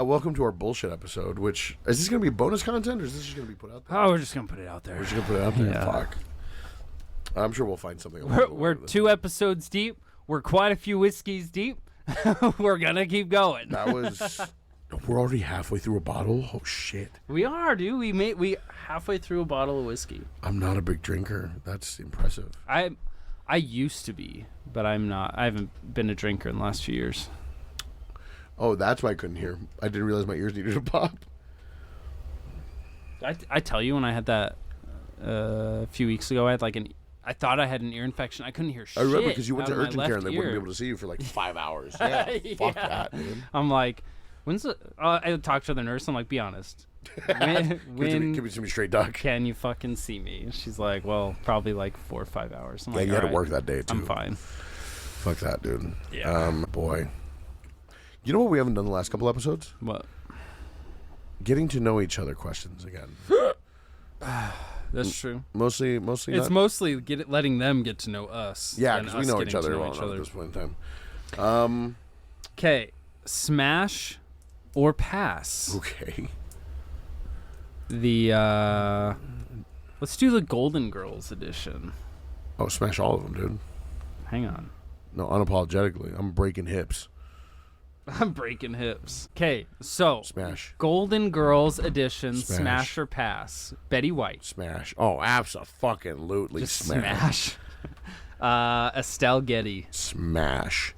Welcome to our bullshit episode, which, is this going to be bonus content, or is this just going to be put out there? Oh, we're just going to put it out there. We're just going to put it out there? Yeah. Fuck. I'm sure we'll find something. We're 2 episodes deep. We're quite a few whiskeys deep. We're going to keep going. That was... We're already halfway through a bottle? Oh, shit. We are, dude. We halfway through a bottle of whiskey. I'm not a big drinker. That's impressive. I used to be, but I'm not. I haven't been a drinker in the last few years. Oh, that's why I couldn't hear. I didn't realize my ears needed to pop. I tell you, when I had that a few weeks ago, I thought I had an ear infection. I couldn't hear shit. I remember because you went to out of my urgent care and they left wouldn't be ear. able to see you for like 5 hours. Yeah, fuck that, dude. I'm like, when's the... I talked to the nurse. I'm like, be honest. When Give me some straight duck. can you fucking see me? She's like, well, probably like 4 or 5 hours. I'm Yeah, like, you had to "All work right, that day too. I'm fine." Fuck that, dude. Yeah. Boy. You know what we haven't done the last couple episodes? What? Getting to know each other questions again. That's true. Mostly It's not. mostly letting them get to know us. Yeah, than because we us know getting each to other know well each enough other. at this point in time. Okay, smash or pass? Okay. Let's do the Golden Girls edition. Oh, smash all of them, dude. Hang on. No, unapologetically. I'm breaking hips. I'm breaking hips. Okay, so Smash. Golden Girls edition, Smash. smash or pass? Betty White. Smash. Oh, abso-fucking-lutely Just smash. Estelle Getty. Smash.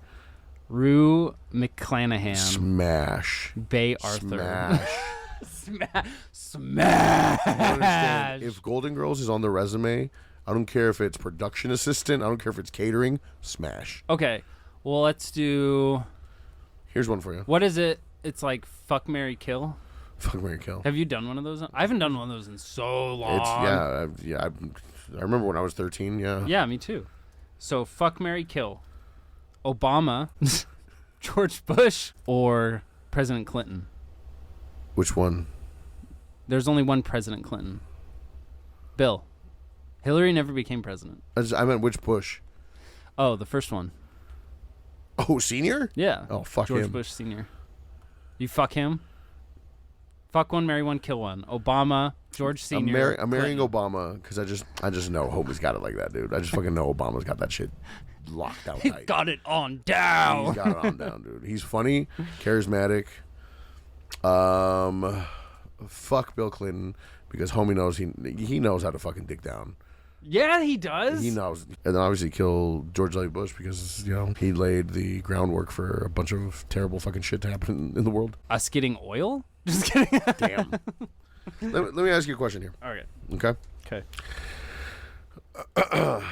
Rue McClanahan. Smash. Bay Arthur. Smash. Smash. I understand. If Golden Girls is on the resume, I don't care if it's production assistant. I don't care if it's catering. Smash. Okay, well, let's do... Here's one for you. What is it? It's like fuck, marry, kill. Fuck, marry, kill. Have you done one of those? I haven't done one of those in so long. I remember when I was 13. Yeah. Yeah, me too. So fuck, marry, kill. Obama, George Bush, or President Clinton. Which one? There's only one President Clinton. Bill. Hillary never became president. I meant which Bush? Oh, the first one. Oh, senior? Yeah. Oh, fuck George him. Bush Sr. You fuck him? Fuck one, marry one, kill one. Obama, George Sr. I'm marrying Clinton. Obama because I just know homie's got it like that, dude. I just fucking know Obama's got that shit locked down He tight. got it on down. He's got it on down, dude. He's funny, charismatic. Fuck Bill Clinton because homie knows he knows how to fucking dick down. Yeah, he does. He knows. And then obviously kill George W. Bush because, he laid the groundwork for a bunch of terrible fucking shit to happen in the world. Us getting oil? Just kidding. Damn. Let me ask you a question here. Okay. Okay? Okay.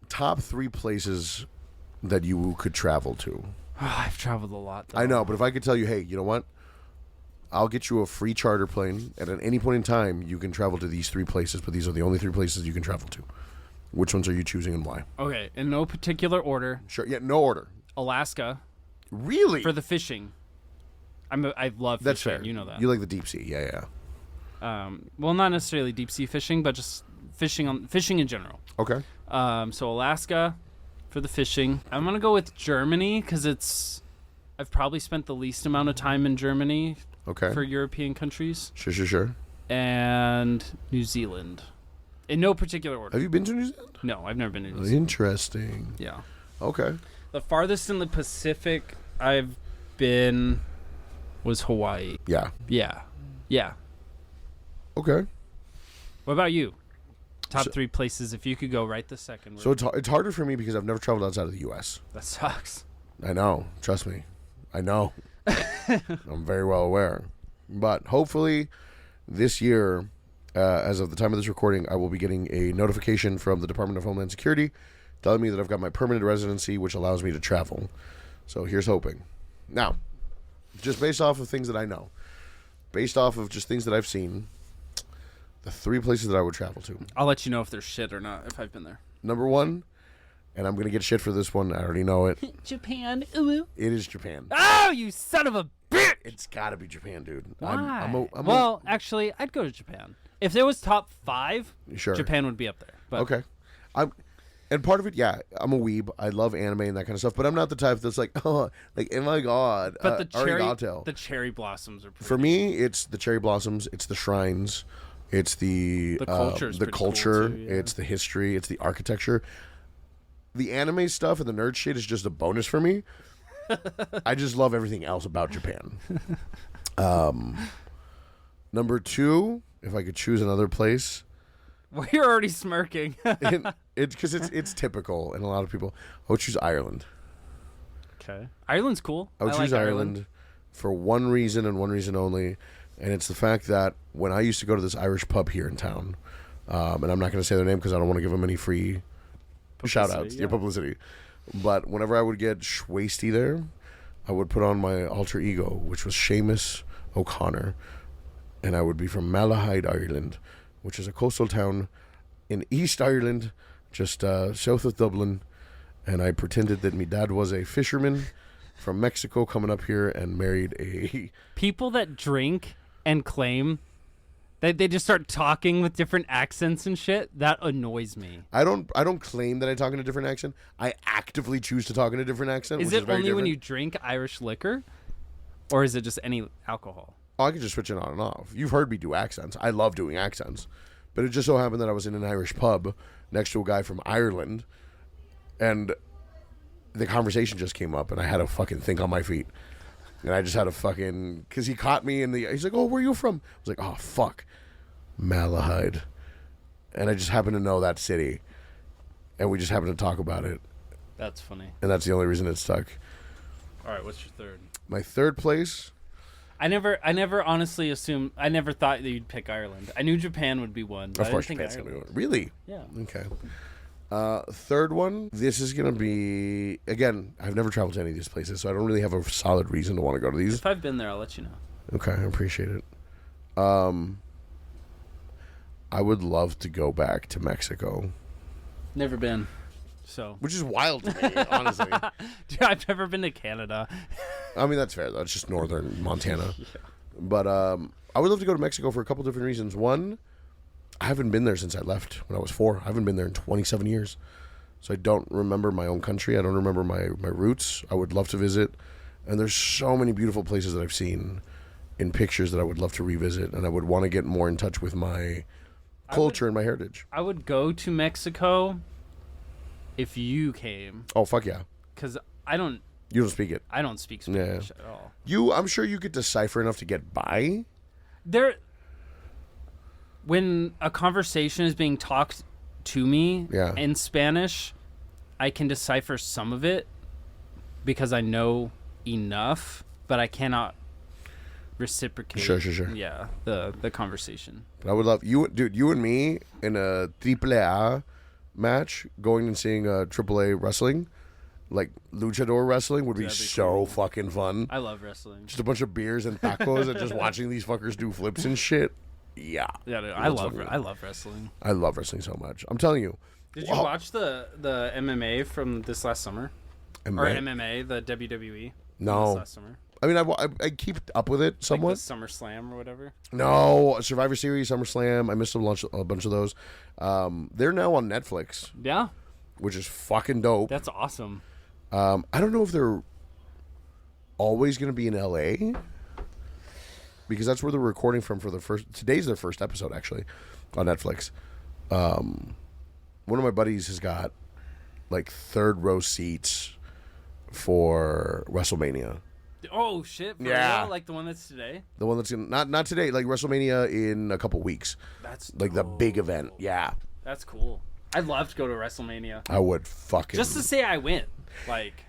Top 3 places that you could travel to. I've traveled a lot, though. I know, but if I could tell you, hey, you know what? I'll get you a free charter plane, and at any point in time, you can travel to these 3 places, but these are the only 3 places you can travel to. Which ones are you choosing and why? Okay, in no particular order. Sure. Yeah, no order. Alaska Really? for the fishing. I love fishing. That's fair. You know that. You like the deep sea. Yeah. Well, not necessarily deep sea fishing, but just fishing in general. Okay. So Alaska for the fishing. I'm gonna go with Germany because I've probably spent the least amount of time in Germany. Okay. For European countries. Sure. And New Zealand. In no particular order. Have you been to New Zealand? No, I've never been to New Zealand. Interesting. Yeah. Okay. The farthest in the Pacific I've been was Hawaii. Yeah. Yeah. Okay. What about you? Top 3 places if you could go right this second. So it's harder for me because I've never traveled outside of the U.S. That sucks. I know. Trust me. I know. I'm very well aware. But hopefully this year, as of the time of this recording, I will be getting a notification from the Department of Homeland Security telling me that I've got my permanent residency, which allows me to travel. So here's hoping. Now, just based off of things that I know, based off of just things that I've seen, the 3 places that I would travel to. I'll let you know if there's shit or not, if I've been there. Number 1, and I'm going to get shit for this one. I already know it. Japan. Ooh. It is Japan. Oh, you son of a bitch! It's got to be Japan, dude. Why? Well, actually, I'd go to Japan. If there was top 5, Sure. Japan would be up there. But Okay. And part of it, yeah, I'm a weeb. I love anime and that kind of stuff, but I'm not the type that's like, oh my god. But arigato. the cherry blossoms are pretty For me, it's the cherry blossoms, it's the shrines, it's the culture's the pretty cool culture, too, yeah. it's the history, it's the architecture. The anime stuff and the nerd shit is just a bonus for me. I just love everything else about Japan. Number 2, if I could choose another place, Well, you're already smirking. it's because it's typical, and a lot of people. I would choose Ireland. Okay. Ireland's cool. I would choose like Ireland for one reason and one reason only, and it's the fact that when I used to go to this Irish pub here in town, and I'm not going to say their name because I don't want to give them any free shout outs, publicity. But whenever I would get schwasty there, I would put on my alter ego, which was Seamus O'Connor, and I would be from Malahide, Ireland, which is a coastal town in East Ireland, just south of Dublin, and I pretended that my dad was a fisherman from Mexico coming up here and married a... People that drink and claim that they just start talking with different accents and shit, that annoys me. I don't claim that I talk in a different accent. I actively choose to talk in a different accent. Is which it very only when different. you drink Irish liquor? Or is it just any alcohol? Oh, I can just switch it on and off. You've heard me do accents. I love doing accents. But it just so happened that I was in an Irish pub next to a guy from Ireland, and the conversation just came up, and I had to fucking think on my feet. And I just had to fucking... Because he caught me in the... He's like, oh, where are you from? I was like, oh, fuck. Malahide. And I just happened to know that city. And we just happened to talk about it. That's funny. And that's the only reason it stuck. All right, what's your third? My third place... I never honestly assumed. I never thought that you'd pick Ireland. I knew Japan would be one. But Of course, I didn't Japan's think going to Ireland. be one. Really? Yeah. Okay. Third one, this is going to be, again, I've never traveled to any of these places, so I don't really have a solid reason to want to go to these. If I've been there, I'll let you know. Okay, I appreciate it. I would love to go back to Mexico. Never been. So. Which is wild to me, honestly. Dude, I've never been to Canada. I mean, that's fair, though. It's just northern Montana. Yeah. But I would love to go to Mexico for a couple different reasons. One, I haven't been there since I left when I was 4. I haven't been there in 27 years. So I don't remember my own country. I don't remember my roots. I would love to visit. And there's so many beautiful places that I've seen in pictures that I would love to revisit. And I would want to get more in touch with my culture and my heritage. I would go to Mexico if you came. Oh, fuck yeah. Because You don't speak it. I don't speak Spanish at all. I'm sure you could decipher enough to get by. When a conversation is being talked to me in Spanish, I can decipher some of it because I know enough, but I cannot reciprocate. Sure. Yeah, the conversation. But I would love you, dude. You and me in a AAA match, going and seeing AAA wrestling, like luchador wrestling, would be so cool. fucking fun. I love wrestling. Just a bunch of beers and tacos and just watching these fuckers do flips and shit. Yeah, dude, I love wrestling. I love wrestling so much. I'm telling you. Did you watch the MMA from this last summer? Or MMA, the WWE? No. This last summer? I mean, I keep up with it somewhat. Like the SummerSlam or whatever? No, Survivor Series, SummerSlam. I missed a bunch of those. They're now on Netflix. Yeah. Which is fucking dope. That's awesome. I don't know if they're always going to be in LA, because that's where they're recording from for the first... Today's their first episode, actually, on Netflix. One of my buddies has got, like, third row seats for WrestleMania. Oh, shit. For real? Like the one that's today? The one that's not today, like WrestleMania in a couple weeks. That's like the big event. Yeah. That's cool. I'd love to go to WrestleMania. I would fucking... Just to say I went. Like,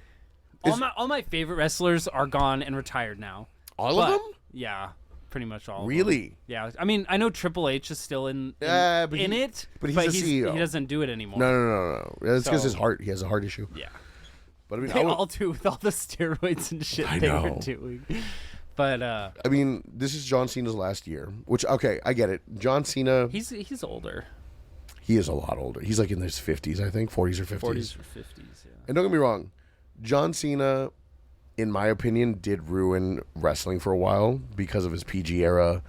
all my favorite wrestlers are gone and retired now. All of them? Yeah. Pretty much all. Really? Of them. Yeah. I mean, I know Triple H is still in but it, but he's a CEO. He doesn't do it anymore. No. That's because his heart. He has a heart issue. Yeah. But I mean, they all do with all the steroids and shit they were doing. But I mean, this is John Cena's last year. Which, okay, I get it. John Cena. He's older. He is a lot older. He's like in his 50s, I think, 40s or 50s. 40s or 50s. Yeah. And don't get me wrong, John Cena, in my opinion, did ruin wrestling for a while because of his PG era,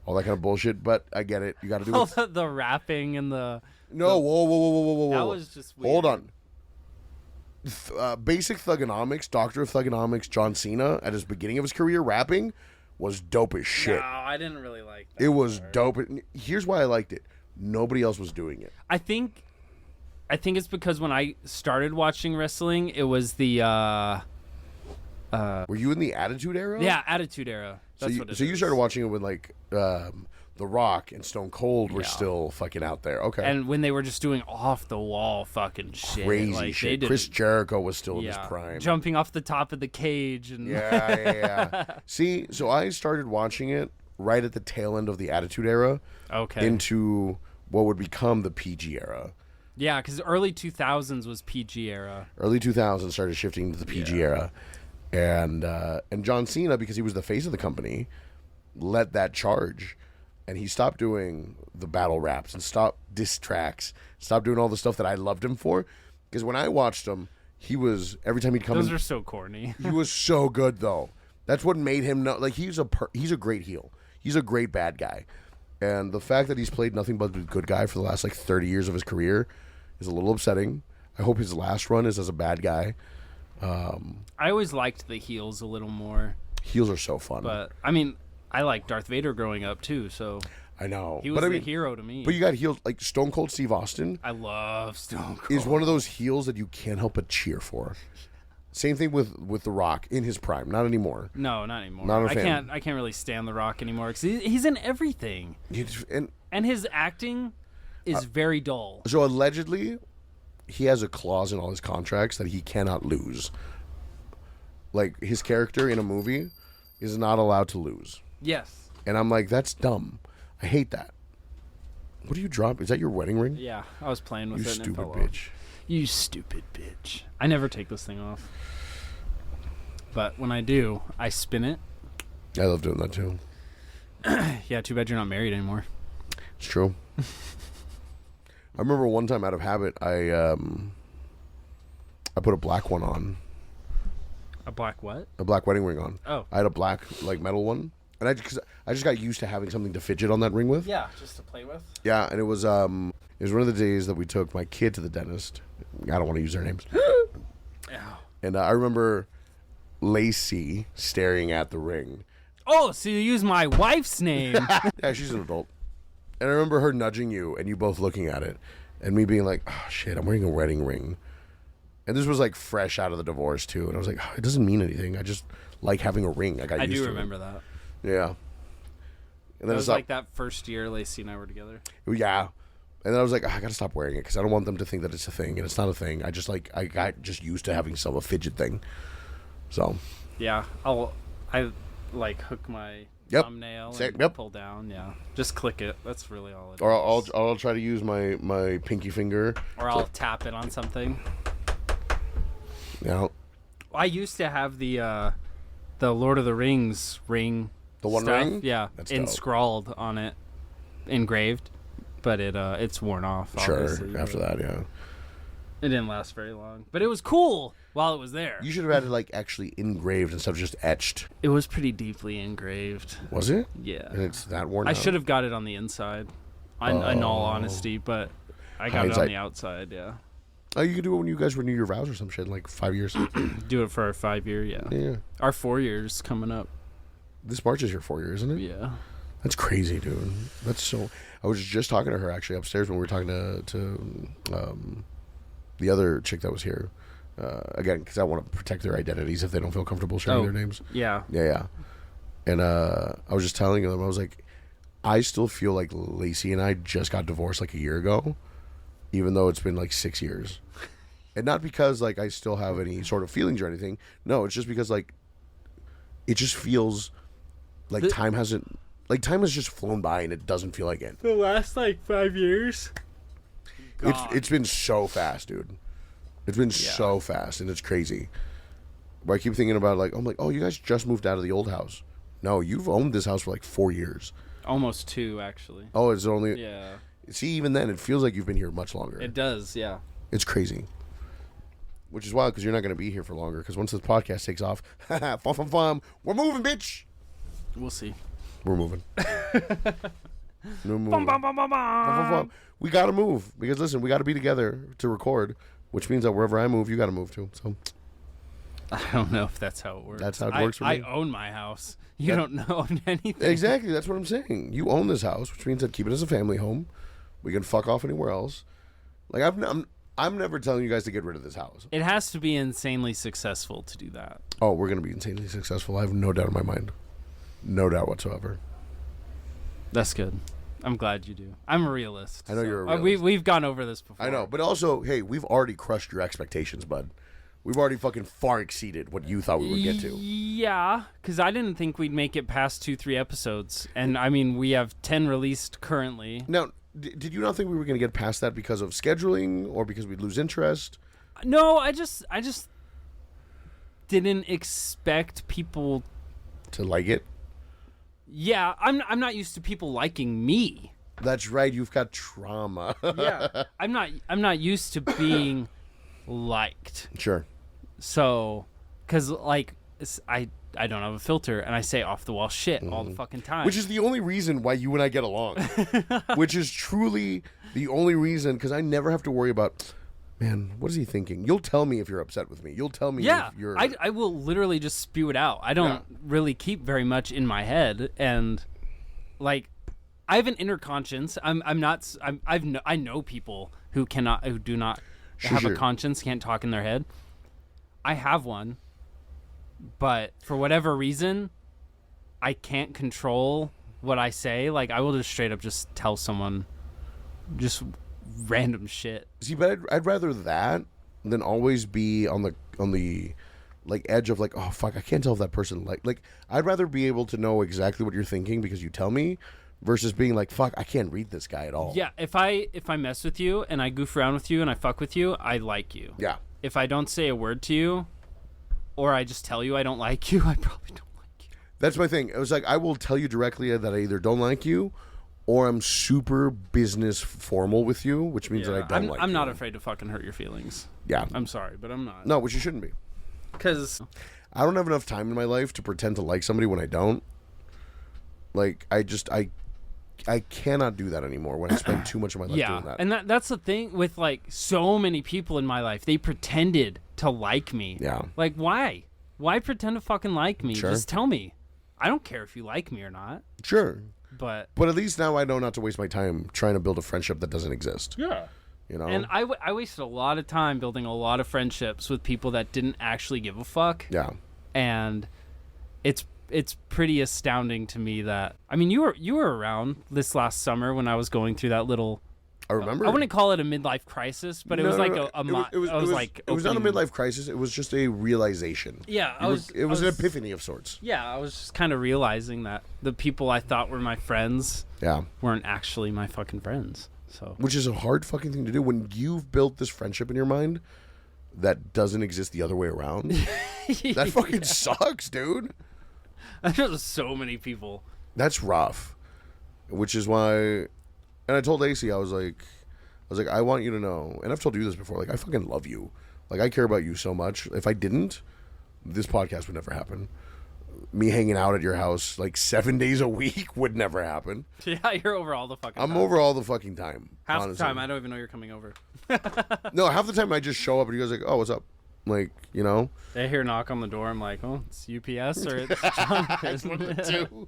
all that kind of bullshit. But I get it. You got to do it. The rapping and the... No, whoa. That was just weird. Hold on. Basic Thugonomics, Doctor of Thugonomics, John Cena, at his beginning of his career, rapping was dope as shit. No, I didn't really like that. It was dope. Here's why I liked it. Nobody else was doing it. I think it's because when I started watching wrestling, it was the... Were you in the Attitude Era? Yeah, Attitude Era. That's what it is. So you started watching it when, like... The Rock and Stone Cold were still fucking out there. Okay. And when they were just doing off the wall fucking shit. Crazy like, shit. Chris Jericho was still in his prime. Jumping off the top of the cage. And Yeah. See, so I started watching it right at the tail end of the Attitude Era. Okay. Into what would become the PG era. Yeah, because early 2000s was PG era. Early 2000s started shifting to the PG era. And John Cena, because he was the face of the company, led that charge. And he stopped doing the battle raps and stopped diss tracks, stopped doing all the stuff that I loved him for. Because when I watched him, he was, every time he'd come Those are so corny. He was so good, though. That's what made him, like, he's a great heel. He's a great bad guy. And the fact that he's played nothing but a good guy for the last, like, 30 years of his career is a little upsetting. I hope his last run is as a bad guy. I always liked the heels a little more. Heels are so fun. But, I mean... I liked Darth Vader growing up, too, so... I know. He was the hero to me. But you got heels, like Stone Cold Steve Austin. I love Stone Cold. Is one of those heels that you can't help but cheer for. Same thing with The Rock in his prime. Not anymore. No, not anymore. Not a fan. I can't really stand The Rock anymore, because he's in everything. And his acting is very dull. So, allegedly, he has a clause in all his contracts that he cannot lose. Like, his character in a movie is not allowed to lose. Yes. And I'm like, that's dumb. I hate that. What do you drop? Is that your wedding ring? Yeah, I was playing with you it. You stupid bitch. bitch. You stupid bitch. I never take this thing off. But when I do, I spin it. I love doing that too. Yeah, too bad you're not married anymore. It's true. I remember one time out of habit, I put a black one on. A black what? A black wedding ring on. Oh. I had a black, like, metal one. And I just got used to having something to fidget on that ring with. Yeah, just to play with. Yeah, and it was one of the days that we took my kid to the dentist. I don't want to use their names. And I remember Lacey staring at the ring. Oh, so you use my wife's name. Yeah, she's an adult. And I remember her nudging you and you both looking at it. And me being like, oh, shit, I'm wearing a wedding ring. And this was, like, fresh out of the divorce, too. And I was like, oh, it doesn't mean anything. I just like having a ring. I do remember that. Yeah. And then it was like that first year Lacey and I were together. Yeah. And then I was like, oh, I got to stop wearing it because I don't want them to think that it's a thing. And it's not a thing. I got just used to having a fidget thing. So. Yeah. I hook my thumbnail and pull down. Yeah. Just click it. That's really all it is. Or I'll try to use my pinky finger. Or I'll tap it on something. Yeah. I used to have the Lord of the Rings ring. The one stuff. ring? Yeah. That's inscrawled on it. Engraved. But it's worn off, obviously. Sure. After that, yeah. It didn't last very long. But it was cool while it was there. You should have had it, like, actually engraved instead of just etched. It was pretty deeply engraved. Was it? Yeah. And it's that worn out? I should have got it on the inside. In all honesty, but I got it on the outside, yeah. Oh, you could do it when you guys renew your vows or some shit in, like, 5 years. Do it for our 5 year, yeah. Yeah. Our 4 years coming up. This March is your 4 year, isn't it? Yeah. That's crazy, dude. That's so... I was just talking to her, actually, upstairs when we were talking to the other chick that was here. Again, because I want to protect their identities if they don't feel comfortable sharing their names. Yeah. Yeah. And I was just telling them, I was like, I still feel like Lacey and I just got divorced, like, a year ago, even though it's been, like, 6 years. And not because, like, I still have any sort of feelings or anything. No, it's just because, like, it just feels like time hasn't... Like, time has just flown by and it doesn't feel like it. The last, 5 years? It's been so fast, dude. It's been so fast, and it's crazy. But I keep thinking about, like, I'm like, oh, you guys just moved out of the old house. No, you've owned this house for, 4 years. Almost 2, actually. Oh, it's only... Yeah. See, even then, it feels like you've been here much longer. It does, yeah. It's crazy. Which is wild, because you're not going to be here for longer, because once this podcast takes off, we're moving, bitch! We'll see. We're moving. No moving. We got to move. Because, listen, we got to be together to record, which means that wherever I move, you got to move too. So I don't know if that's how it works. That's how it works for me. I own my house. You don't own anything. Exactly. That's what I'm saying. You own this house, which means that keep it as a family home. We can fuck off anywhere else. Like, I'm never telling you guys to get rid of this house. It has to be insanely successful to do that. Oh, we're going to be insanely successful. I have no doubt in my mind. No doubt whatsoever. That's good. I'm glad you do. I'm a realist. I know you're a realist. We've gone over this before. I know. But also, hey, we've already crushed your expectations, bud. We've already fucking far exceeded what you thought we would get to. Yeah, because I didn't think we'd make it past 2-3 episodes. And, I mean, we have 10 released currently. Now, did you not think we were going to get past that because of scheduling or because we'd lose interest? No, I just didn't expect people to like it. Yeah, I'm not used to people liking me. That's right. You've got trauma. Yeah, I'm not used to being liked. Sure. So, because like I don't have a filter and I say off the wall shit all the fucking time. Which is the only reason why you and I get along. Which is truly the only reason, because I never have to worry about, man, what is he thinking? You'll tell me if you're upset with me. You'll tell me if you're... I will literally just spew it out. I don't really keep very much in my head. And, like, I have an inner conscience. I know people who do not have a conscience, can't talk in their head. I have one. But for whatever reason, I can't control what I say. Like, I will just straight up just tell someone just random shit. See, but I'd rather that than always be on the like edge of like, oh fuck, I can't tell if that person like I'd rather be able to know exactly what you're thinking because you tell me versus being like, fuck, I can't read this guy at all. Yeah, if I mess with you and I goof around with you and I fuck with you, I like you. Yeah. If I don't say a word to you or I just tell you I don't like you, I probably don't like you. That's my thing. It was like, I will tell you directly that I either don't like you or I'm super business formal with you, which means that I don't like you. I'm not afraid to fucking hurt your feelings. Yeah. I'm sorry, but I'm not. No, which you shouldn't be. Because I don't have enough time in my life to pretend to like somebody when I don't. Like, I cannot do that anymore when I spend too much of my life doing that. And that's the thing with, like, so many people in my life. They pretended to like me. Yeah. Like, why? Why pretend to fucking like me? Sure. Just tell me. I don't care if you like me or not. Sure. But at least now I know not to waste my time trying to build a friendship that doesn't exist. Yeah. You know? And I wasted a lot of time building a lot of friendships with people that didn't actually give a fuck. Yeah. And it's pretty astounding to me that, I mean, you were around this last summer when I was going through that little... I remember. I wouldn't call it a midlife crisis, but it was like it was not a midlife crisis. It was just a realization. Yeah, it was an epiphany of sorts. Yeah, I was just kind of realizing that the people I thought were my friends, weren't actually my fucking friends. So, which is a hard fucking thing to do when you've built this friendship in your mind that doesn't exist the other way around. That fucking sucks, dude. That's just so many people. That's rough. Which is why. And I told Lacey, I was like, I want you to know, and I've told you this before, like, I fucking love you. Like, I care about you so much. If I didn't, this podcast would never happen. Me hanging out at your house, like, 7 days a week would never happen. Yeah, you're over all the fucking time. I'm over all the fucking time. Half the time, I don't even know you're coming over. No, half the time I just show up and you guys like, oh, what's up? Like, you know? I hear a knock on the door. I'm like, oh, it's UPS or it's Jonathan.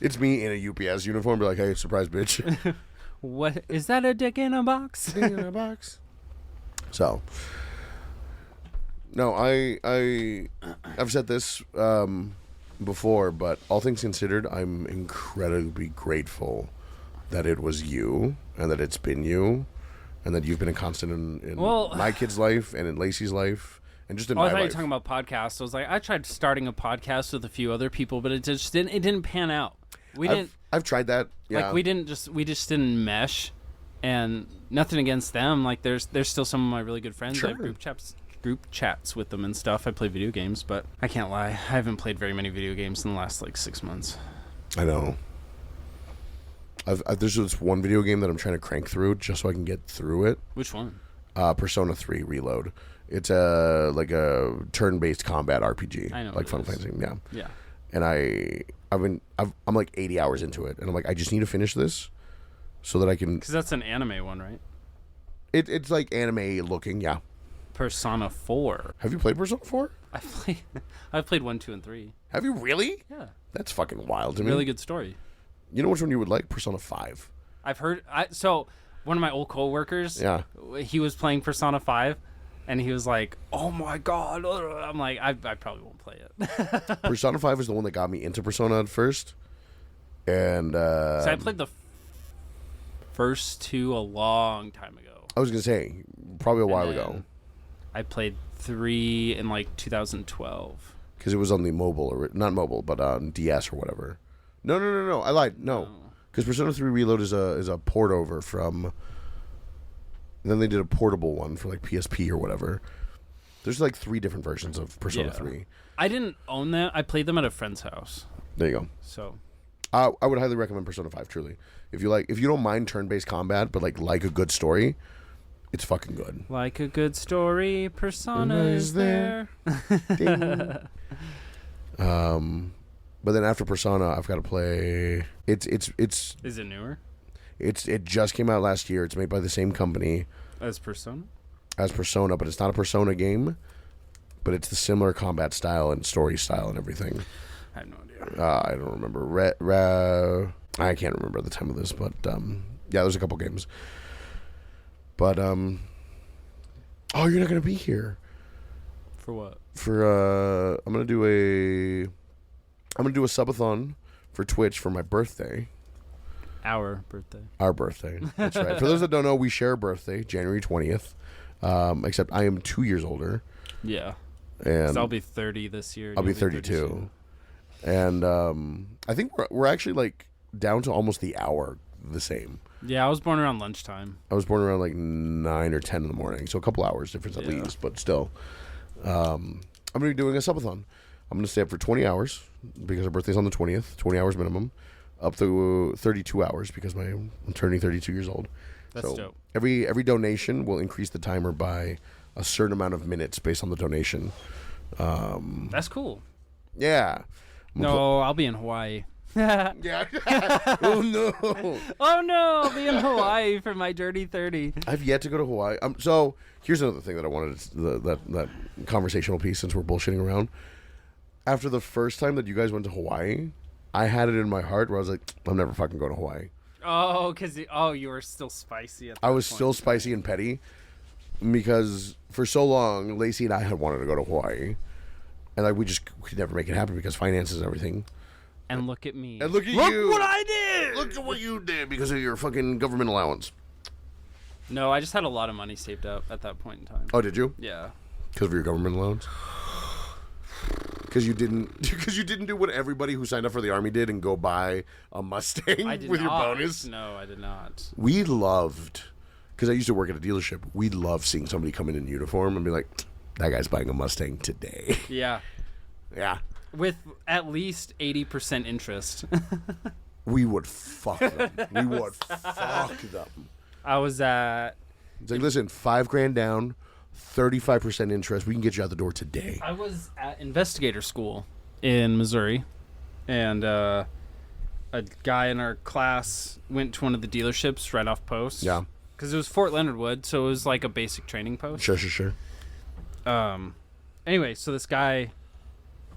It's me in a UPS uniform. Be like, hey, surprise, bitch. What is that? A dick in a box? Dick in a box. So, no, I've said this before, but all things considered, I'm incredibly grateful that it was you and that it's been you and that you've been a constant in my kid's life and in Lacey's life and just in my life. I thought you were talking about podcasts. I was like, I tried starting a podcast with a few other people, but it didn't pan out. I've tried that. Yeah. Like we just didn't mesh, and nothing against them. Like there's still some of my really good friends. Sure. I have group chats with them and stuff. I play video games, but I can't lie, I haven't played very many video games in the last like 6 months. I know. There's this one video game that I'm trying to crank through just so I can get through it. Which one? Persona 3 Reload. It's like a turn-based combat RPG. I know. Like Final Fantasy. Yeah. Yeah. And I I'm like 80 hours into it, and I'm like, I just need to finish this so that I can. Because that's an anime one, right? It's like anime looking, yeah. Persona 4. Have you played Persona 4? I've played 1, 2, and 3. Have you really? Yeah. That's fucking wild to me. Really good story. You know which one you would like? Persona 5. I've heard. So one of my old coworkers. Yeah. He was playing Persona 5, and he was like, "Oh my god!" I'm like, I probably won't play it. Persona 5 is the one that got me into Persona at first, and so I played the first 2 a long time ago. I was gonna say probably a while ago. I played 3 in like 2012 because it was on the mobile, or not mobile, but on DS or whatever. No. I lied. No, because Persona 3 Reload is a port over from. Then they did a portable one for like PSP or whatever. There's like 3 different versions of Persona 3. I didn't own that. I played them at a friend's house. There you go. So, I would highly recommend Persona 5. Truly, if you don't mind turn-based combat, but like a good story, it's fucking good. Like a good story, Persona is there. But then after Persona, I've got to play. It's. Is it newer? It just came out last year. It's made by the same company as Persona, but it's not a Persona game. But it's the similar combat style and story style and everything. I have no idea. I don't remember. I can't remember the time of this, but yeah, there's a couple games. But oh, you're not gonna be here. For what? For I'm gonna do a subathon for Twitch for my birthday. Our birthday. That's right. For those that don't know, we share a birthday, January 20th. Except I am 2 years older. Yeah. And I'll be 30 this year. I'll be 32. And I think we're actually like down to almost the hour the same. Yeah, I was born around lunchtime. I was born around like 9 or 10 in the morning, so a couple hours difference at least, but still. I'm going to be doing a subathon. I'm going to stay up for 20 hours because our birthday's on the 20th, 20 hours minimum, up to 32 hours because I'm turning 32 years old. That's dope. Every donation will increase the timer by a certain amount of minutes based on the donation. That's cool. Yeah. No, I'll be in Hawaii. Yeah. Oh no. Oh no, I'll be in Hawaii for my dirty 30. I've yet to go to Hawaii. So here's another thing that I wanted that conversational piece since we're bullshitting around. After the first time that you guys went to Hawaii, I had it in my heart where I was like, I'm never fucking going to Hawaii. Oh, because you were still spicy at that I was point. still spicy and petty because for so long, Lacey and I had wanted to go to Hawaii. And like we just could never make it happen because finances and everything. And look at me. And look at you. Look what I did. Look at what you did because of your fucking government allowance. No, I just had a lot of money saved up at that point in time. Oh, did you? Yeah. Because of your government allowance? Because you didn't do what everybody who signed up for the Army did and go buy a Mustang with your bonus? No, I did not. We loved, because I used to work at a dealership, we loved seeing somebody come in uniform and be like, that guy's buying a Mustang today. Yeah. Yeah. With at least 80% interest. We would fuck them. We would fuck them. I was at... It's like, listen, $5,000 down, 35% interest. We can get you out the door today. I was at investigator school in Missouri, and a guy in our class went to one of the dealerships right off post. Yeah. Because it was Fort Leonard Wood, so it was like a basic training post. Sure. Anyway, so this guy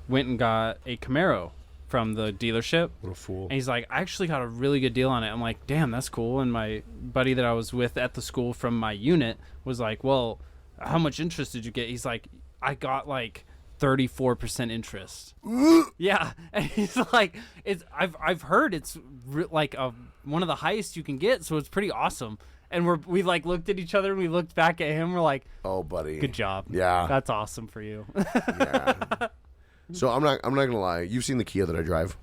went and got a Camaro from the dealership. What a fool. And he's like, I actually got a really good deal on it. I'm like, damn, that's cool. And my buddy that I was with at the school from my unit was like, well, how much interest did you get? He's like, I got like 34% interest. Yeah. And he's like, I've heard it's like one of the highest you can get, so it's pretty awesome. And we like looked at each other and we looked back at him. We're like, oh, buddy, good job. Yeah, that's awesome for you. Yeah. So I'm not gonna lie. You've seen the Kia that I drive.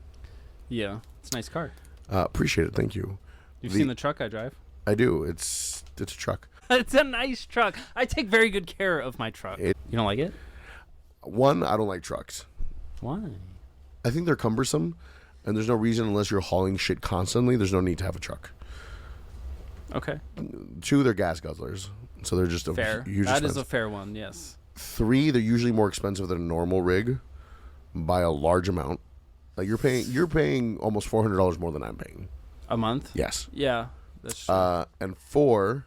Yeah, it's a nice car. Appreciate it. Thank you. You've seen the truck I drive. I do. It's a truck. It's a nice truck. I take very good care of my truck. You don't like it? One, I don't like trucks. Why? I think they're cumbersome, and there's no reason unless you're hauling shit constantly. There's no need to have a truck. Okay. 2, they're gas guzzlers, so they're just fair. Huge that expense. Is a fair one. Yes. 3, they're usually more expensive than a normal rig by a large amount. Like you're paying almost $400 more than I'm paying a month. Yes. Yeah. That's true. And 4,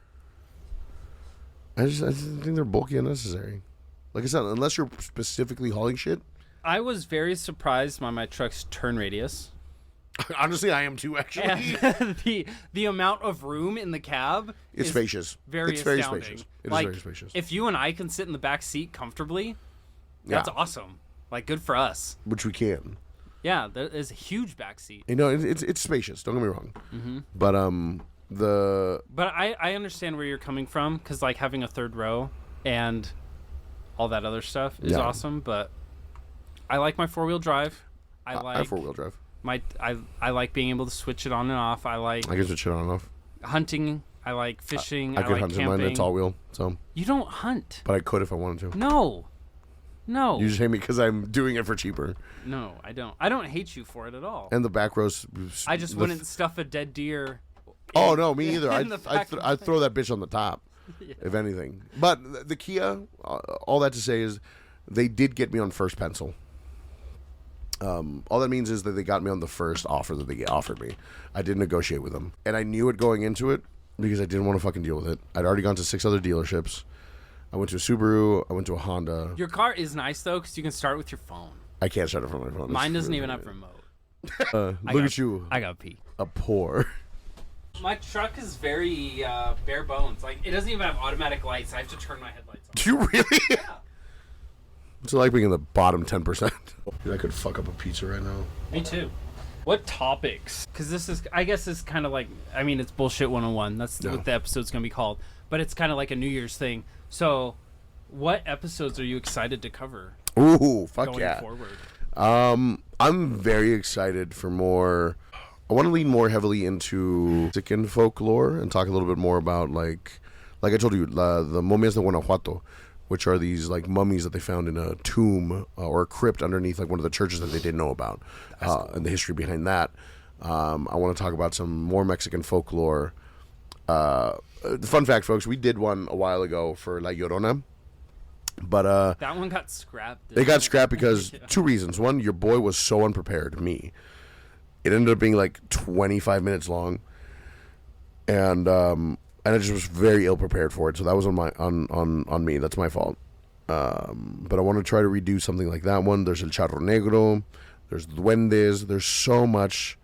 I just think they're bulky and unnecessary. Like I said, unless you're specifically hauling shit. I was very surprised by my truck's turn radius. Honestly, I am too, actually. And the amount of room in the cab is spacious. It's very astounding. spacious. It like, is very spacious. If you and I can sit in the back seat comfortably, that's awesome. Like, good for us. Which we can. Yeah, there is a huge back seat. You know, it's spacious. Don't get me wrong. Mm-hmm. But But I understand where you're coming from, because like having a third row and all that other stuff is awesome. But I like my 4-wheel drive. I like 4-wheel drive. I like being able to switch it on and off. I can switch it on and off. Hunting. I like fishing. I could like hunt camping. In mine. It's all wheel. So you don't hunt. But I could if I wanted to. No. You just hate me because I'm doing it for cheaper. No, I don't. I don't hate you for it at all. And the back rows. I just wouldn't stuff a dead deer. Oh no, me either. I'd throw that bitch on the top, if anything. But the Kia, all that to say is, they did get me on first pencil. All that means is that they got me on the first offer that they offered me. I did negotiate with them, and I knew it going into it because I didn't want to fucking deal with it. I'd already gone to 6 other dealerships. I went to a Subaru. I went to a Honda. Your car is nice though, because you can start with your phone. I can't start it from my phone. Mine doesn't even have remote. Look at you. I got pee. A poor. My truck is very bare bones. Like, it doesn't even have automatic lights. I have to turn my headlights on. Do you really? Yeah. It's like being in the bottom 10%. Dude, I could fuck up a pizza right now. Me too. What topics? Because this is, I guess it's kind of like, I mean, it's Bullshit 101. That's what the episode's going to be called. But it's kind of like a New Year's thing. So, what episodes are you excited to cover? Ooh, fuck going yeah. forward? I'm very excited for more. I want to lean more heavily into Mexican folklore and talk a little bit more about, like I told you, the momias de Guanajuato, which are these like mummies that they found in a tomb or a crypt underneath like one of the churches that they didn't know about, and the history behind that. I want to talk about some more Mexican folklore. Fun fact, folks, we did one a while ago for La Llorona. But that one got scrapped. They got scrapped because 2 reasons. One, your boy was so unprepared. Me. It ended up being like 25 minutes long, and I just was very ill prepared for it. So that was on me. That's my fault. But I want to try to redo something like that one. There's El Charro Negro. There's Duendes. There's so much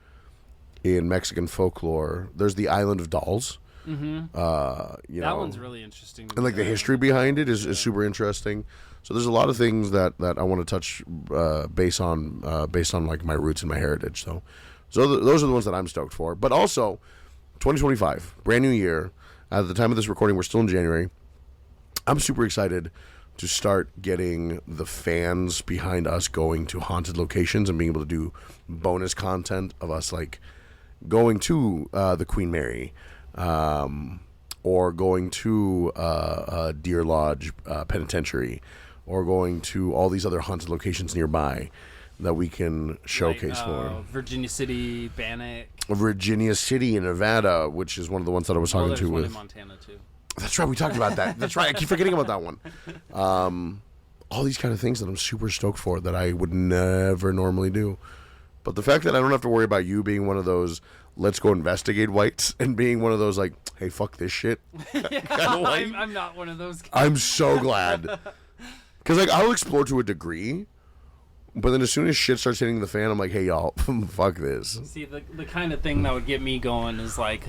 in Mexican folklore. There's the Island of Dolls. Mm-hmm. That one's really interesting. And like the history behind it is super interesting. So there's a lot of things that I want to touch based on like my roots and my heritage. So those are the ones that I'm stoked for. But also, 2025, brand new year. At the time of this recording, we're still in January. I'm super excited to start getting the fans behind us going to haunted locations and being able to do bonus content of us like going to the Queen Mary. Or going to Deer Lodge Penitentiary, or going to all these other haunted locations nearby that we can showcase for. Virginia City, Bannock. Virginia City in Nevada, which is one of the ones that I was talking to with. In Montana too. That's right, we talked about that. That's right, I keep forgetting about that one. All these kind of things that I'm super stoked for that I would never normally do. But the fact that I don't have to worry about you being one of those let's go investigate whites and being one of those like, hey, fuck this shit. I'm not one of those guys. I'm so glad. Because like I'll explore to a degree, but then as soon as shit starts hitting the fan, I'm like, hey, y'all, fuck this. See, the kind of thing that would get me going is like,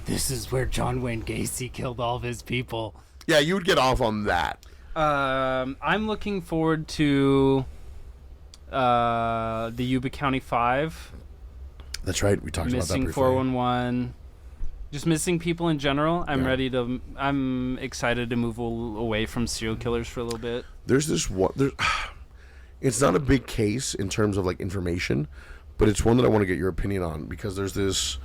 this is where John Wayne Gacy killed all of his people. Yeah, you would get off on that. I'm looking forward to the Yuba County 5. That's right. We talked about that briefly. Missing 411. Just missing people in general. I'm excited to move away from serial killers for a little bit. There's this one. It's not a big case in terms of like information, but it's one that I want to get your opinion on because there's this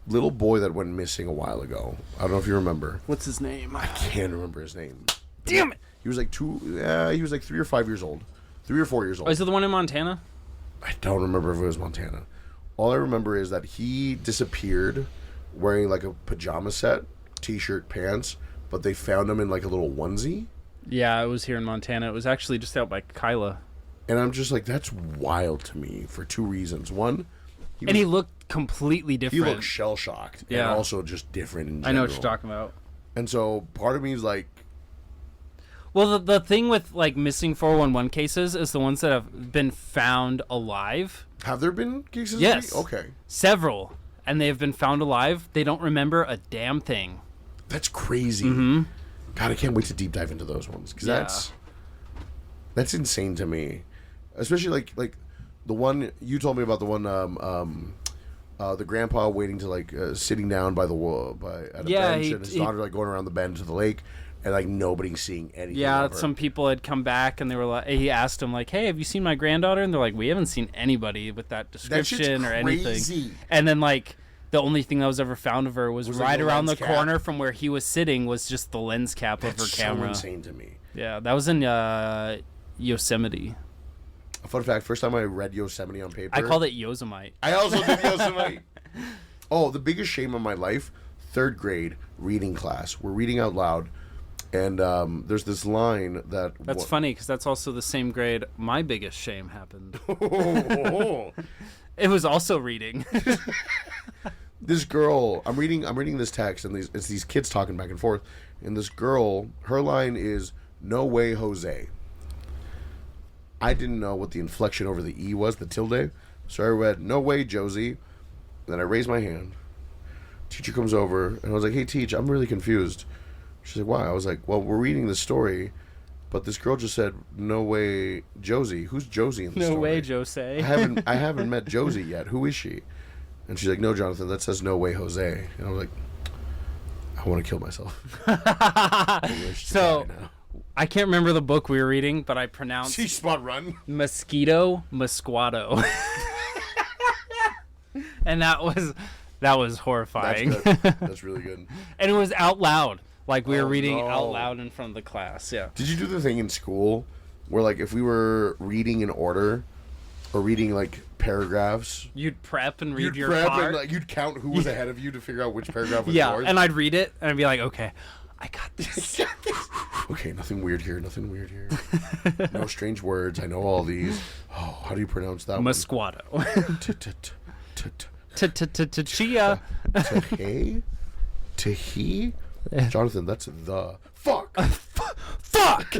little boy that went missing a while ago. I don't know if you remember. What's his name? I can't remember his name. Damn it! He was like 3 or 5 years old. 3 or 4 years old. Oh, is it the one in Montana? I don't remember if it was Montana. All I remember is that he disappeared wearing like a pajama set, t-shirt, pants, but they found him in like a little onesie. Yeah, it was here in Montana. It was actually just out by Kyla. And I'm just like, that's wild to me for two reasons. One, he looked completely different. He looked shell-shocked. Yeah. And also just different in general. I know what you're talking about. And so part of me is like... Well, the thing with, like, missing 411 cases is the ones that have been found alive. Have there been cases? Yes. Okay. Several. And they have been found alive. They don't remember a damn thing. That's crazy. Mm-hmm. God, I can't wait to deep dive into those ones. Because that's insane to me. Especially like the one you told me about, the one the grandpa waiting to like sitting down by the wall at a bench, and his daughter like going around the bend to the lake, and like nobody's seeing anything. Yeah, some people had come back and they were like, he asked them like, "Hey, have you seen my granddaughter?" And they're like, "We haven't seen anybody with that description or anything." And then like the only thing that was ever found of her was right around the corner from where he was sitting was just the lens cap of her camera. That's so insane to me. Yeah, that was in Yosemite. A fun fact, first time I read Yosemite on paper. I called it Yosemite. I also did Yosemite. Oh, the biggest shame of my life, 3rd grade reading class. We're reading out loud, and there's this line that... That's funny, because that's also the same grade my biggest shame happened. It was also reading. This girl, I'm reading this text, and it's these kids talking back and forth, and this girl, her line is, "No way, Jose." I didn't know what the inflection over the E was, the tilde. So I read, "No way, Josie." Then I raised my hand. Teacher comes over, and I was like, "Hey, Teach, I'm really confused." She's like, "Why?" I was like, "Well, we're reading this story, but this girl just said, 'No way, Josie.' Who's Josie in the story?" No way, Jose. I haven't met Josie yet. Who is she? And she's like, "No, Jonathan, that says no way, Jose." And I was like, I want to kill myself. So... I can't remember the book we were reading, but I pronounced spot run mosquito Mosquado. And that was horrifying. That's good. That's really good. And it was out loud. Like we were reading out loud in front of the class. Yeah. Did you do the thing in school where like if we were reading in order or reading like paragraphs, you'd prep and read your part? And like, you'd count who was ahead of you to figure out which paragraph was yours? And I'd read it and I'd be like, "Okay, I got this." Okay, nothing weird here. No strange words. I know all these. Oh, how do you pronounce that one? Mosquado. Chia. He. Jonathan, that's the. Fuck. Fuck.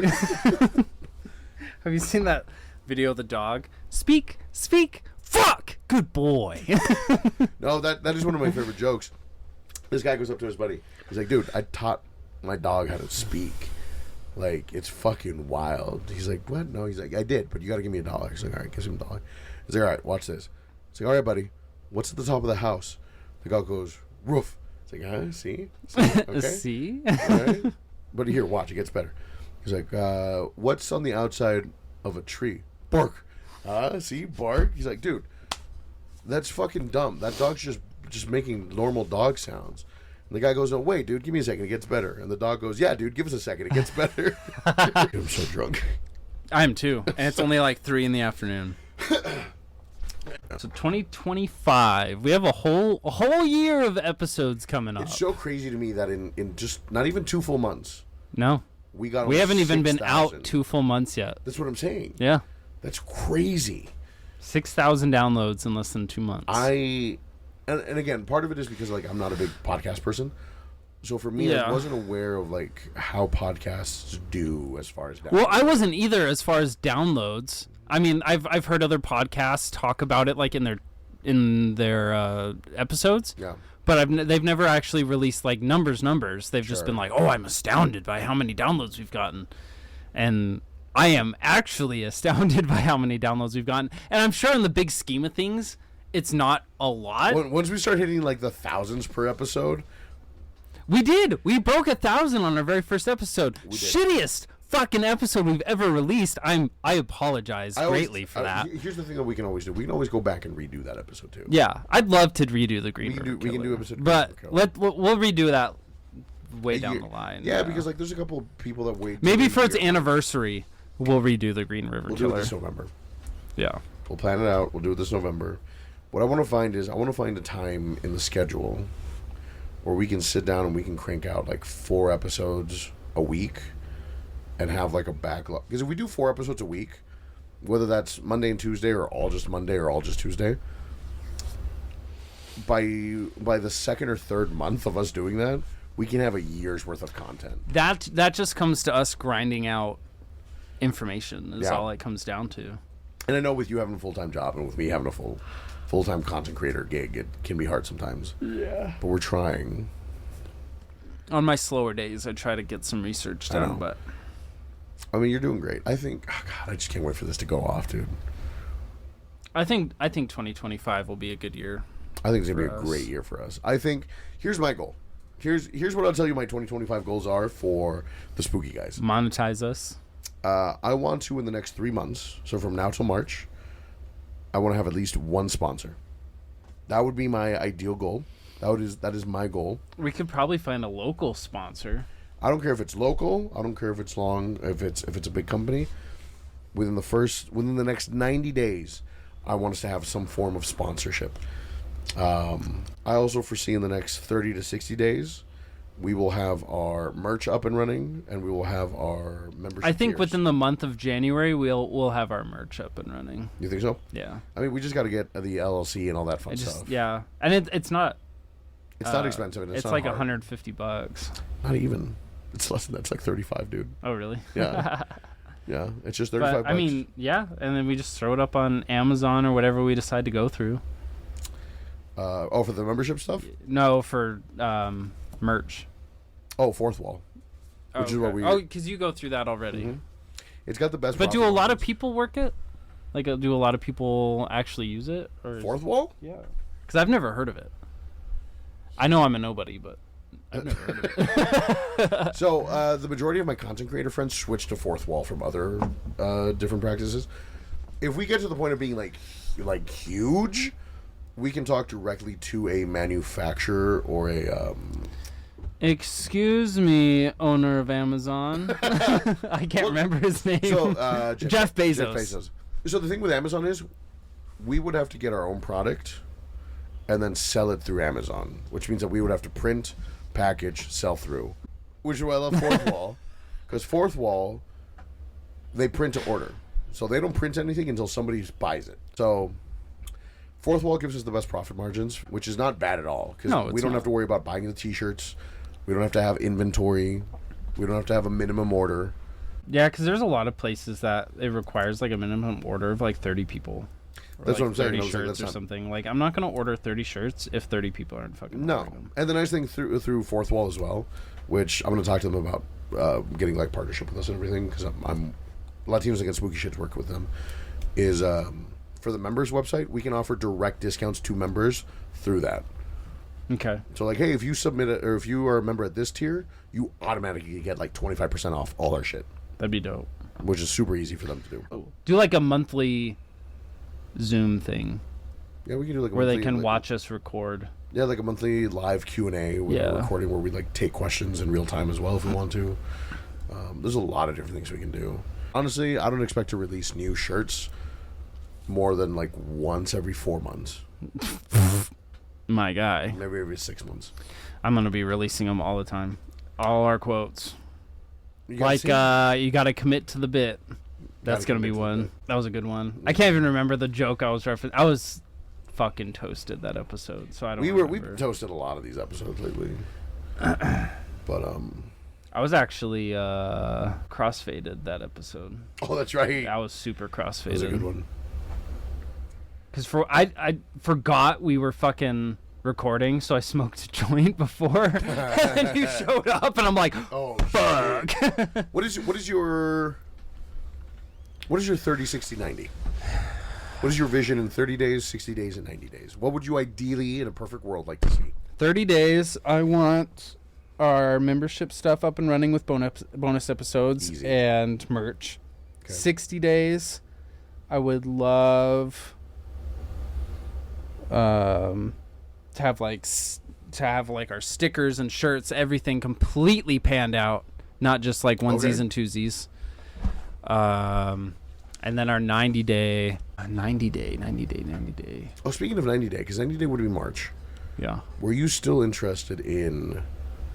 Have you seen that video of the dog? Speak. Fuck. Good boy. No, that is one of my favorite jokes. This guy goes up to his buddy. He's like, "Dude, I taught my dog how to speak. Like, it's fucking wild." He's like, "What?" No, he's like, "I did, but you got to give me $1." He's like, "All right, give him $1." He's like, "All right, watch this." He's like, "All right, buddy, what's at the top of the house?" The guy goes, "Roof." It's like, see? Okay. See? All right. But here, watch, it gets better. He's like, "What's on the outside of a tree?" "Bark." See? Bark? He's like, "Dude, that's fucking dumb. That dog's just making normal dog sounds." And the guy goes, "Oh, wait, dude, give me a second. It gets better." And the dog goes, "Yeah, dude, give us a second. It gets better." I'm so drunk. I am too. And it's only like 3 p.m. So 2025, we have a whole year of episodes coming up. It's so crazy to me that in just not even 2 full months. No. We haven't even been out 2 full months yet. That's what I'm saying. Yeah. That's crazy. 6,000 downloads in less than 2 months. And again, part of it is because like I'm not a big podcast person, so for me, I wasn't aware of like how podcasts do as far as downloads. Well, I wasn't either as far as downloads. I mean, I've heard other podcasts talk about it like in their episodes. Yeah. But they've never actually released like numbers. They've just been like, "Oh, I'm astounded by how many downloads we've gotten," and I am actually astounded by how many downloads we've gotten. And I'm sure in the big scheme of things, it's not a lot. Once we start hitting like the thousands per episode, we did. We broke 1,000 on our very first episode. Shittiest fucking episode we've ever released. I apologize greatly for that. Here's the thing that we can always do. We can always go back and redo that episode too. Yeah, I'd love to redo the Green River Killer. We can do episode. But we'll redo that way down the line. Yeah, because like there's a couple of people that wait. Maybe for its anniversary, we'll redo the Green River Killer. We'll do it this November. Yeah. We'll plan it out. We'll do it this November. What I want to find is a time in the schedule where we can sit down and we can crank out like 4 episodes a week and have like a backlog. Because if we do 4 episodes a week, whether that's Monday and Tuesday or all just Monday or all just Tuesday, by the second or third month of us doing that, we can have a year's worth of content. That just comes to us grinding out information is all it comes down to. And I know with you having a full-time job and with me having a full-time content creator gig, it can be hard sometimes. Yeah. But we're trying. On my slower days, I try to get some research done, but I mean, you're doing great. I think, oh God, I just can't wait for this to go off, dude. I think 2025 will be a good year. I think it's going to be a great year for us. I think, here's my goal. Here's what I'll tell you my 2025 goals are for the Spooky Guys. Monetize us. I want to, in the next 3 months, so from now till March, I want to have at least one sponsor. That would be my ideal goal. That is my goal. We could probably find a local sponsor. I don't care if it's local. I don't care if it's if it's a big company. Within the next 90 days, I want us to have some form of sponsorship. I also foresee in the next 30 to 60 days, we will have our merch up and running, and we will have our membership. I think tiers. within the month of January, we'll have our merch up and running. You think so? Yeah. I mean, we just got to get the LLC and all that fun stuff. Yeah, and it's not. It's not expensive. And it's not like hard. $150. Not even. It's less than that. It's like 35, dude. Oh, really? Yeah. Yeah, it's just 35 bucks. I mean, yeah, and then we just throw it up on Amazon or whatever we decide to go through. For the membership stuff? No, for merch. Oh, Fourth Wall. Which is what we... Oh, because you go through that already. Mm-hmm. It's got the best... But do a lot of people work it? Like, do a lot of people actually use it? Or Fourth Wall? Yeah. Because I've never heard of it. I know I'm a nobody, but I've never heard of it. So, the majority of my content creator friends switch to Fourth Wall from other different practices. If we get to the point of being, like huge, we can talk directly to a manufacturer or a... Excuse me, owner of Amazon. I can't remember his name. So, Jeff Bezos. Jeff Bezos. So the thing with Amazon is, we would have to get our own product and then sell it through Amazon, which means that we would have to print, package, sell through. Which is why I love Fourth Wall, because Fourth Wall, they print to order. So they don't print anything until somebody buys it. So Fourth Wall gives us the best profit margins, which is not bad at all, because we don't have to worry about buying the t-shirts. We don't have to have inventory. We don't have to have a minimum order. Yeah, because there's a lot of places that it requires like a minimum order of like 30 people. That's what I'm saying. 30 shirts or something. Like, I'm not going to order 30 shirts if 30 people aren't fucking ordering them. And the nice thing through Fourth Wall as well, which I'm going to talk to them about getting like partnership with us and everything, because I'm a lot of teams that get spooky shit to work with them, is for the members website, we can offer direct discounts to members through that. Okay. So like, hey, if you submit it, or if you are a member at this tier, you automatically get like 25% off all our shit. That'd be dope. Which is super easy for them to do. Do like a monthly Zoom thing. Yeah, we can do like a where monthly, they can watch us record. Yeah, like a monthly live Q&A with a recording where we like take questions in real time as well if we want to. There's a lot of different things we can do. Honestly, I don't expect to release new shirts more than like once every 4 months. My guy. Maybe every 6 months. I'm going to be releasing them all the time. All our quotes. Like, you got to commit to the bit. That's going to be one. That was a good one. Yeah. I can't even remember the joke I was referencing. I was fucking toasted that episode, so I don't remember. We've toasted a lot of these episodes lately. But, I was actually crossfaded that episode. Oh, that's right. I was super crossfaded. That was a good one. Because I forgot we were fucking recording, so I smoked a joint before, and then you showed up, and I'm like, oh, fuck. What is your 30, 60, 90? What is your vision in 30 days, 60 days, and 90 days? What would you ideally, in a perfect world, like to see? 30 days, I want our membership stuff up and running with bonus episodes and merch. Okay. 60 days, I would love to have like our stickers and shirts, everything completely panned out, not just like onesies and twosies. And then our 90 day. Oh, speaking of 90 day, because 90 day would be March. Yeah. Were you still interested in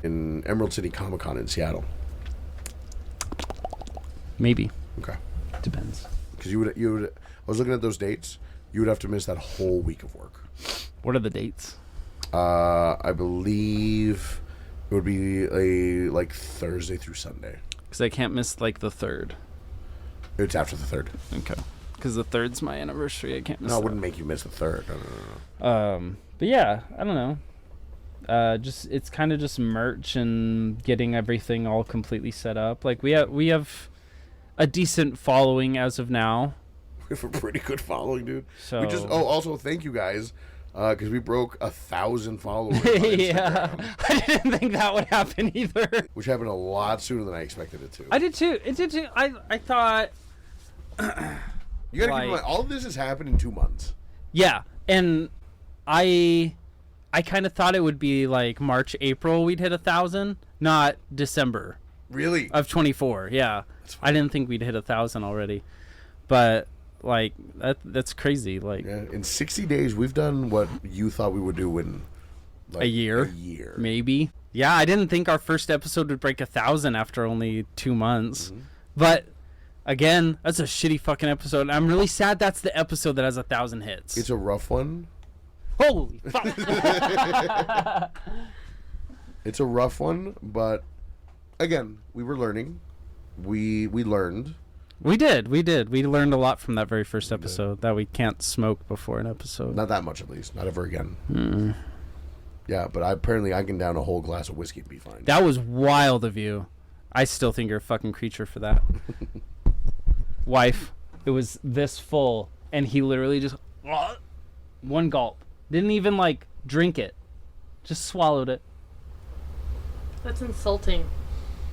Emerald City Comic Con in Seattle? Maybe. Okay. Depends. because you would. I was looking at those dates. You would have to miss that whole week of work. What are the dates? I believe it would be like Thursday through Sunday. Because I can't miss like the 3rd. It's after the 3rd. Okay. Because the 3rd's my anniversary. I can't miss. No, that. it wouldn't make you miss the 3rd. No. But yeah, I don't know. Just it's kind of just merch and getting everything all completely set up. Like we have a decent following as of now. We have a pretty good following, dude. So we just also thank you guys because we broke 1,000 followers. Yeah, I didn't think that would happen either. Which happened a lot sooner than I expected it to. I did too. It did too. I thought. You gotta keep in mind, all of this has happened in 2 months. Yeah, and I kind of thought it would be like March, April we'd hit 1,000, not December. Really? Of 24. Yeah, I didn't think we'd hit 1,000 already, but like that's crazy. Like in 60 days, we've done what you thought we would do in like, a year, maybe. Yeah, I didn't think our first episode would break 1,000 after only 2 months, but. Again, that's a shitty fucking episode. And I'm really sad that's the episode that has 1,000 hits. It's a rough one. Holy fuck. It's a rough one, but again, we were learning. We learned. We did. We learned a lot from that very first episode that we can't smoke before an episode. Not that much, at least. Not ever again. Yeah, but apparently I can down a whole glass of whiskey and be fine. That was wild of you. I still think you're a fucking creature for that. Wife, it was this full, and he literally just one gulp. Didn't even like drink it, just swallowed it. That's insulting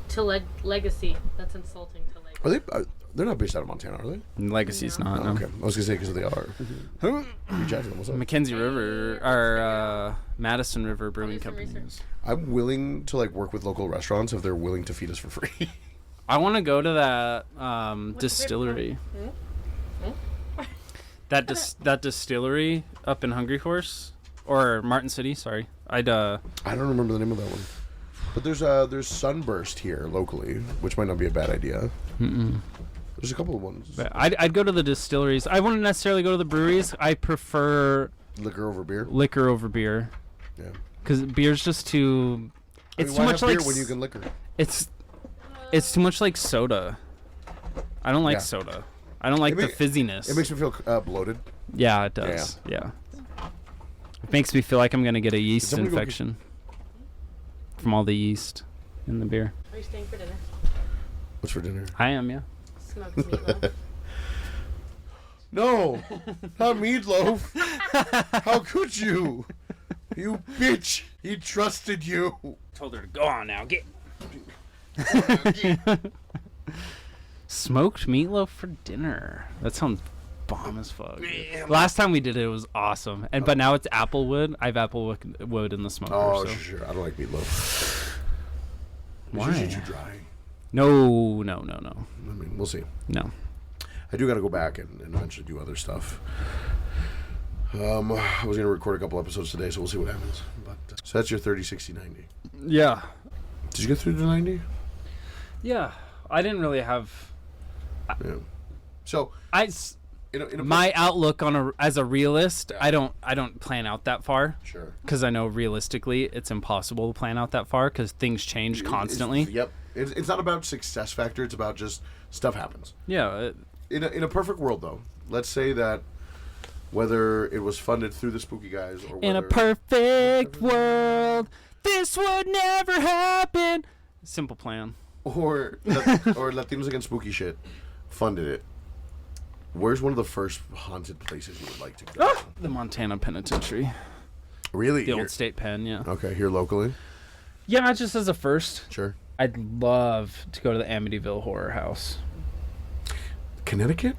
to Legacy. That's insulting to Legacy. Are they? They're not based out of Montana, are they? Legacy's not. No. Okay, I was gonna say because they are. What's up? Mackenzie River, or Madison River Brewing Company. I'm willing to like work with local restaurants if they're willing to feed us for free. I want to go to that distillery. That distillery up in Hungry Horse or Martin City. Sorry, I don't remember the name of that one. But there's Sunburst here locally, which might not be a bad idea. There's a couple of ones. But I'd go to the distilleries. I wouldn't necessarily go to the breweries. I prefer liquor over beer. Yeah. Because beer's just too. It's too much like beer when you can liquor. It's too much like soda. I don't like soda. I don't like the fizziness. It makes me feel bloated. Yeah, it does. Yeah. It makes me feel like I'm going to get a yeast infection from all the yeast in the beer. Are you staying for dinner? What's for dinner? I am, yeah. Smoked meatloaf. No, not meatloaf. How could you? You bitch. He trusted you. Told her to go on now. Get. Smoked meatloaf for dinner. That sounds bomb as fuck. Last time we did it was awesome, but now it's applewood. I have applewood in the smoker. Oh, so. sure. I don't like meatloaf. Why? It's usually too dry. No. I mean, we'll see. No. I do got to go back and eventually do other stuff. I was going to record a couple episodes today, so we'll see what happens. But so that's your 30, 60, 90. Yeah. Did you get through to 90? Yeah. I didn't really have. Yeah. So my outlook on as a realist, I don't plan out that far. Sure. Because I know realistically it's impossible to plan out that far because things change constantly. It's not about success factor. It's about just stuff happens. Yeah. In a perfect world, though, let's say that whether it was funded through the Spooky Guys or in a perfect world, this would never happen. Simple plan. Or Latinos Against Spooky Shit funded it. Where's one of the first haunted places you would like to go? The Montana Penitentiary. Really? The old state pen, yeah. Okay, here locally? Yeah, just as a first. Sure. I'd love to go to the Amityville Horror House. Connecticut?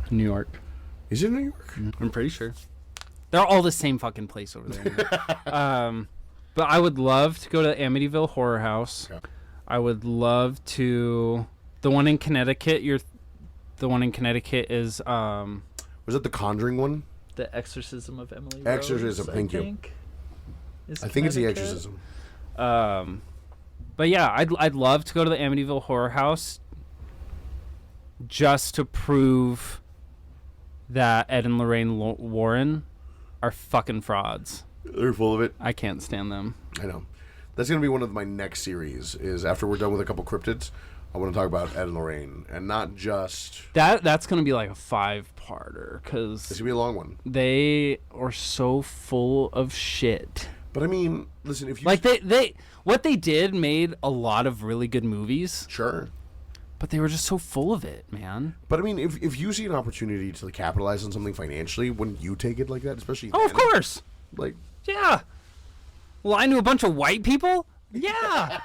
New York. Is it New York? I'm pretty sure. They're all the same fucking place over there. But I would love to go to the Amityville Horror House. Okay. I would love to... The one in Connecticut, the one in Connecticut is... Was it the Conjuring one? The Exorcism of Emily Rose, Exorcism, thank you. I think it's the Exorcism. But yeah, I'd love to go to the Amityville Horror House just to prove that Ed and Lorraine Warren are fucking frauds. They're full of it. I can't stand them. I know. That's going to be one of my next series, is after we're done with a couple cryptids, I want to talk about Ed and Lorraine, and not just... That's going to be like a 5-parter, because... It's going to be a long one. They are so full of shit. But I mean, listen, if you... Like, what they did made a lot of really good movies. Sure. But they were just so full of it, man. But I mean, if you see an opportunity to capitalize on something financially, wouldn't you take it like that? Especially Oh, of course. Like... Yeah. Well, I knew a bunch of white people. Yeah.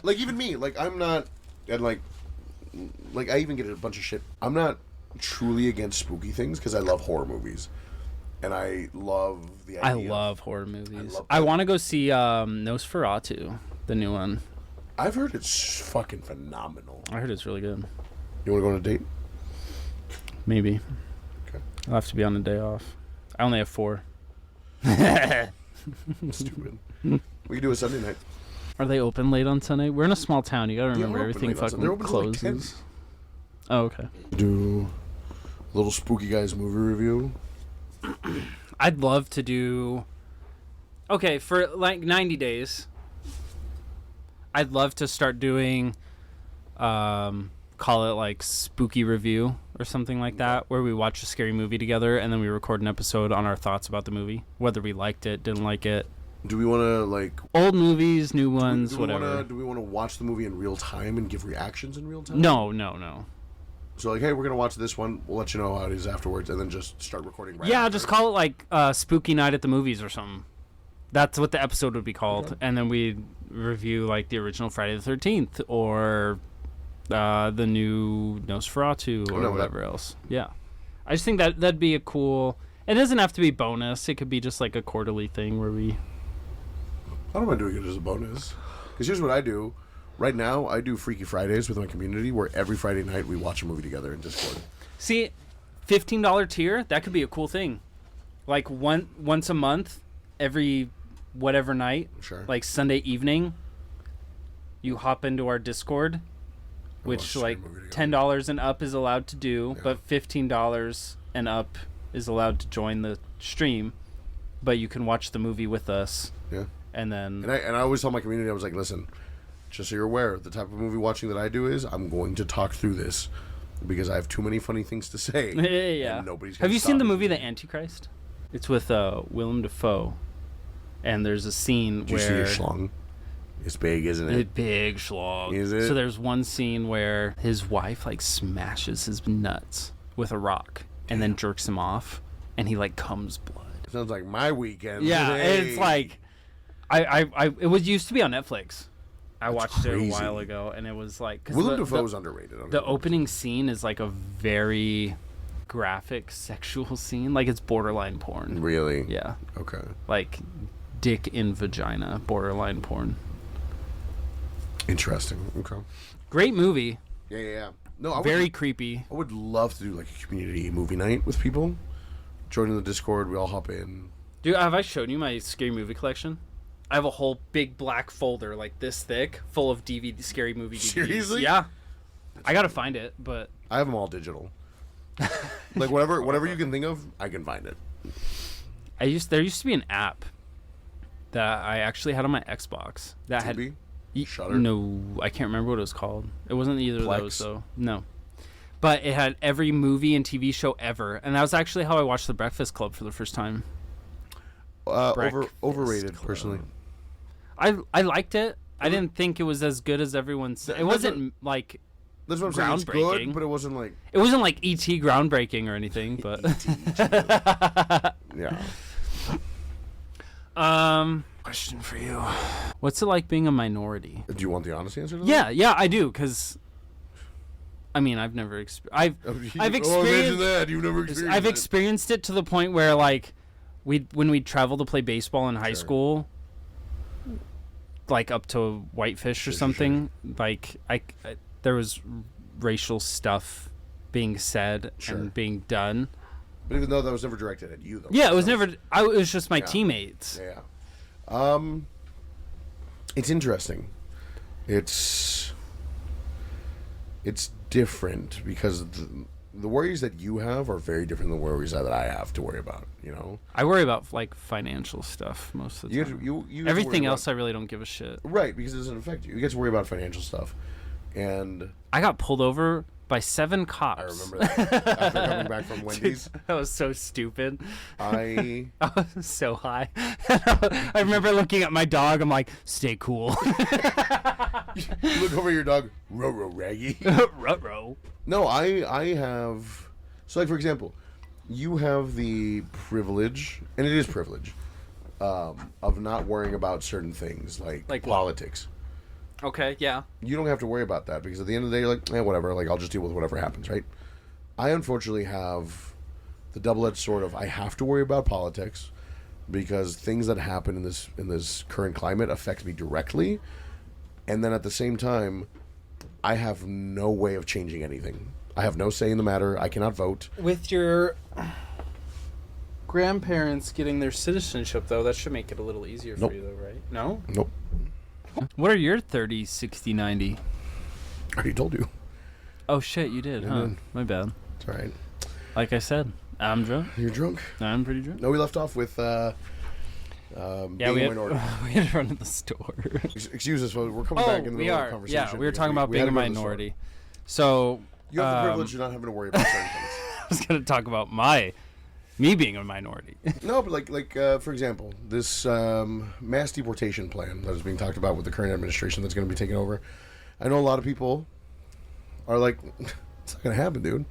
Like, even me. Like, I'm not... And, like, I even get a bunch of shit. I'm not truly against spooky things, because I love horror movies. And I love the idea. I love horror movies. I want to go see Nosferatu, the new one. I've heard it's fucking phenomenal. I heard it's really good. You want to go on a date? Maybe. Okay. I'll have to be on a day off. I only have 4. Stupid. We can do a Sunday night. Are they open late on Sunday? We're in a small town. You gotta remember everything fucking closes. Oh, okay. Do a little spooky guys movie review. I'd love to do... Okay, for like 90 days, I'd love to start doing, call it like spooky review or something like that, where we watch a scary movie together and then we record an episode on our thoughts about the movie, whether we liked it, didn't like it. Do we want to, like... Old movies, new ones, whatever. Do we want to watch the movie in real time and give reactions in real time? No. So, like, hey, we're going to watch this one. We'll let you know how it is afterwards, and then just start recording right Yeah, after. just call it, like, Spooky Night at the Movies or something. That's what the episode would be called. Okay. And then we'd review, like, the original Friday the 13th or the new Nosferatu or whatever else. Yeah. I just think that'd be a cool... It doesn't have to be bonus. It could be just, like, a quarterly thing where we... I don't mind doing it as a bonus. Because here's what I do. Right now, I do Freaky Fridays with my community, where every Friday night we watch a movie together in Discord. See, $15 tier, that could be a cool thing. Like, once a month, every whatever night, sure, like Sunday evening, you hop into our Discord, which, like, $10 and up is allowed to do, yeah, but $15 and up is allowed to join the stream, but you can watch the movie with us. Yeah. And then... And I always tell my community, I was like, listen... Just so you're aware, the type of movie watching that I do is I'm going to talk through this because I have too many funny things to say. Yeah. And nobody's Have you seen the movie The Antichrist? It's with Willem Dafoe, and there's a scene where... Did you see a schlong? It's big, isn't it? A big schlong. Is it? So there's one scene where his wife like smashes his nuts with a rock and then jerks him off, and he like comes blood. Sounds like my weekend. Yeah, hey. It's like it was used to be on Netflix. I watched it a while ago, and it was like... Willem Dafoe's underrated. The opening scene is like a very graphic sexual scene. Like, it's borderline porn. Really? Yeah. Okay. Like, dick in vagina, borderline porn. Interesting. Okay. Great movie. Yeah. No, very creepy. I would love to do like a community movie night with people. Join in the Discord, we all hop in. Dude, have I shown you my scary movie collection? I have a whole big black folder like this thick full of scary movie DVDs. Seriously? Yeah. I gotta find it, but... I have them all digital. Like, whatever you can think of, I can find it. There used to be an app that I actually had on my Xbox that Tubi? had... Shudder? No, I can't remember what it was called. It wasn't either of those, though. No. But it had every movie and TV show ever, and that was actually how I watched The Breakfast Club for the first time. Overrated, Club. Personally. I liked it. I didn't think it was as good as everyone said. It wasn't like that's what I'm saying. It's good, but it wasn't like E.T. groundbreaking or anything. But yeah. Question for you: what's it like being a minority? Do you want the honest answer to that? Yeah, I do. Because I mean, I've never I've experienced that. You've never experienced. I've experienced it to the point where like when we'd travel to play baseball in high school. Like up to Whitefish or something, like there was racial stuff being said and being done. But even though that was never directed at you, though. Yeah, it was never. It was just my teammates. Yeah. It's interesting. It's different because the worries that you have are very different than the worries that I have to worry about. You know, I worry about like financial stuff most of the time. You Everything else, I really don't give a shit. Right, because it doesn't affect you. You get to worry about financial stuff, and I got pulled over by 7 cops. I remember that after coming back from Wendy's. Dude, that was so stupid. I was so high. I remember looking at my dog. I'm like, stay cool. You look over your dog, row raggy. Ruh-roh. No, I have. So, like for example, you have the privilege, and it is privilege, of not worrying about certain things like politics. Okay, yeah. You don't have to worry about that because at the end of the day, you're like, whatever. Like, I'll just deal with whatever happens, right? I unfortunately have the double-edged sword of I have to worry about politics because things that happen in this current climate affect me directly, and then at the same time, I have no way of changing anything. I have no say in the matter. I cannot vote. With your grandparents getting their citizenship, though, that should make it a little easier for you, though, right? No? Nope. What are your 30, 60, 90? I already told you. Oh, shit, you did, huh? My bad. It's all right. Like I said, I'm drunk. You're drunk? I'm pretty drunk. No, we left off with being a minority. We had to run to the store. Excuse us, we're coming back in the middle of the conversation. Yeah, we were talking about being a minority. So you have the privilege of not having to worry about certain things. I was going to talk about me being a minority. No, but like for example, this mass deportation plan that is being talked about with the current administration that's going to be taken over. I know a lot of people are like, it's not going to happen, dude.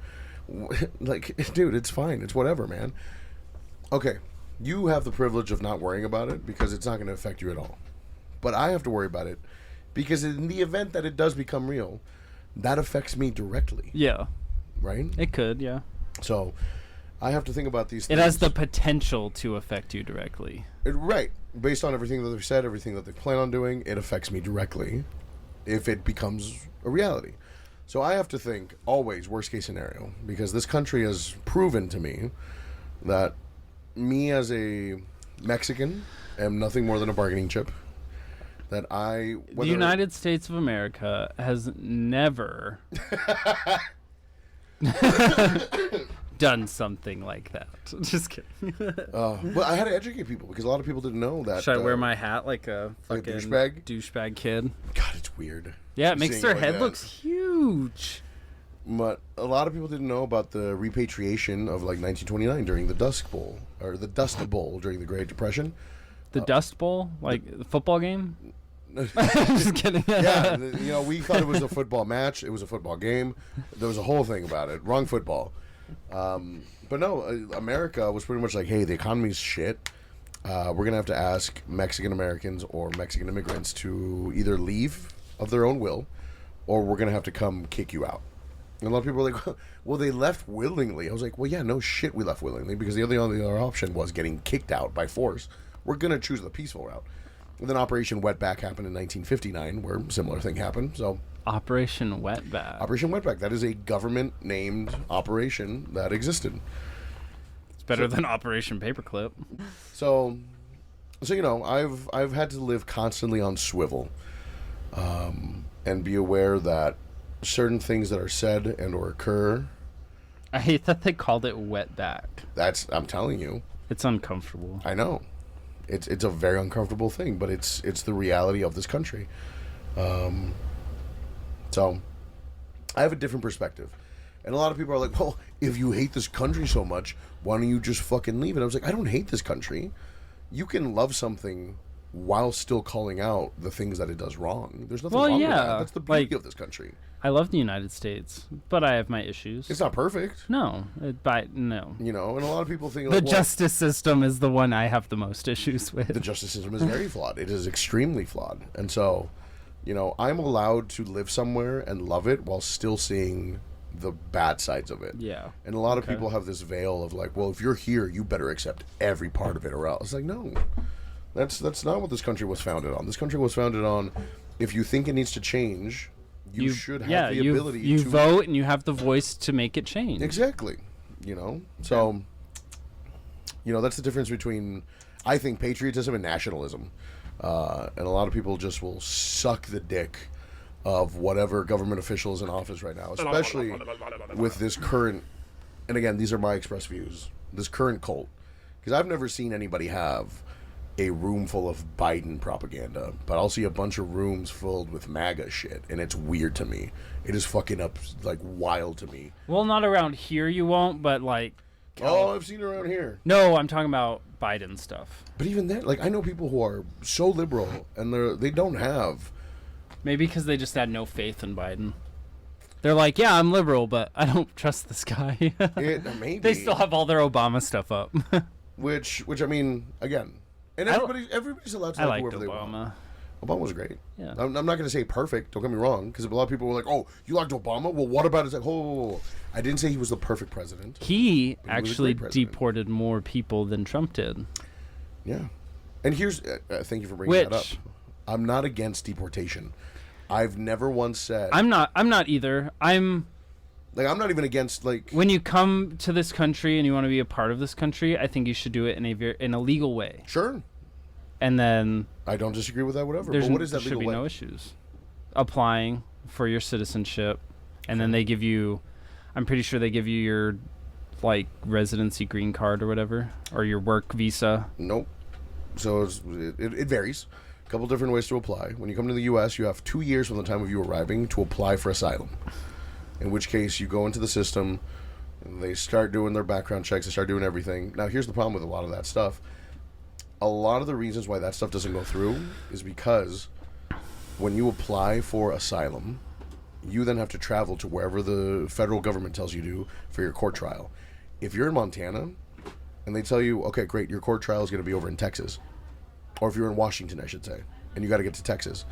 Like, dude, it's fine. It's whatever, man. Okay, you have the privilege of not worrying about it because it's not going to affect you at all. But I have to worry about it because in the event that it does become real, that affects me directly. Yeah. Right? It could, yeah. So I have to think about these things. It has the potential to affect you directly. Right. Based on everything that they've said, everything that they plan on doing, it affects me directly if it becomes a reality. So I have to think always worst case scenario because this country has proven to me that me as a Mexican am nothing more than a bargaining chip. That the United States of America has never done something like that. Just kidding. Well, I had to educate people because a lot of people didn't know that. Should I wear my hat like a fucking douchebag kid? God, it's weird. Yeah, it makes their head looks huge. But a lot of people didn't know about the repatriation of like 1929 during the Dust Bowl or the Dust Bowl during the Great Depression. The Dust Bowl, like the football game. Just kidding. Yeah, we thought it was a football match. It was a football game. There was a whole thing about it. Wrong football. But no, America was pretty much like, hey, the economy's shit. We're going to have to ask Mexican Americans or Mexican immigrants to either leave of their own will or we're going to have to come kick you out. And a lot of people were like, well, they left willingly. I was like, well, yeah, no shit, we left willingly because the only other option was getting kicked out by force. We're going to choose the peaceful route. And then Operation Wetback happened in 1959 where a similar thing happened. So Operation Wetback. Operation Wetback. That is a government-named operation that existed. It's better than Operation Paperclip. So I've had to live constantly on swivel, and be aware that certain things that are said and or occur. I hate that they called it Wetback. I'm telling you. It's uncomfortable. I know. It's a very uncomfortable thing, but it's the reality of this country. So I have a different perspective. And a lot of people are like, well, if you hate this country so much, why don't you just fucking leave it? I was like, I don't hate this country. You can love something while still calling out the things that it does wrong. There's nothing wrong with that. That's the beauty of this country. I love the United States, but I have my issues. It's not perfect. No. No. And a lot of people think... The justice system is the one I have the most issues with. The justice system is very flawed. It is extremely flawed. And so, I'm allowed to live somewhere and love it while still seeing the bad sides of it. Yeah. And a lot of people have this veil of like, well, if you're here, you better accept every part of it or else. It's like, no. That's not what this country was founded on. This country was founded on, if you think it needs to change, you should have the ability to... You vote and you have the voice to make it change. Exactly. So, that's the difference between, I think, patriotism and nationalism. And a lot of people just will suck the dick of whatever government officials in office right now, especially with this current, and again, these are my express views, this current cult. Because I've never seen anybody have a room full of Biden propaganda, but I'll see a bunch of rooms filled with MAGA shit, and it's weird to me. It is fucking up, like, wild to me. Well, not around here you won't, but, like... Oh, I've seen it around here. No, I'm talking about Biden stuff. But even then, like, I know people who are so liberal, and they don't have... Maybe because they just had no faith in Biden. They're like, yeah, I'm liberal, but I don't trust this guy. Maybe. They still have all their Obama stuff up. which I mean, again, and everybody's allowed to like whoever they want. Obama was great. Yeah. I'm not going to say perfect. Don't get me wrong, because a lot of people were like, "Oh, you liked Obama? Well, what about it?" It's like, oh, I didn't say he was the perfect president. He actually deported more people than Trump did. Yeah, and here's thank you for bringing that up. I'm not against deportation. I've never once said I'm not either. I'm not even against, like, when you come to this country and you want to be a part of this country, I think you should do it in a legal way. Sure. And then I don't disagree with that, whatever. But what is that legal way? There should be no issues. Applying for your citizenship, and then they give you, I'm pretty sure they give you your, like, residency green card or whatever, or your work visa. Nope. So it varies. A couple different ways to apply. When you come to the U.S., you have 2 years from the time of you arriving to apply for asylum. In which case, you go into the system, and they start doing their background checks, they start doing everything. Now, here's the problem with a lot of that stuff. A lot of the reasons why that stuff doesn't go through is because when you apply for asylum, you then have to travel to wherever the federal government tells you to for your court trial. If you're in Montana, and they tell you, okay, great, your court trial is going to be over in Texas, or if you're in Washington, I should say, and you got to get to Texas,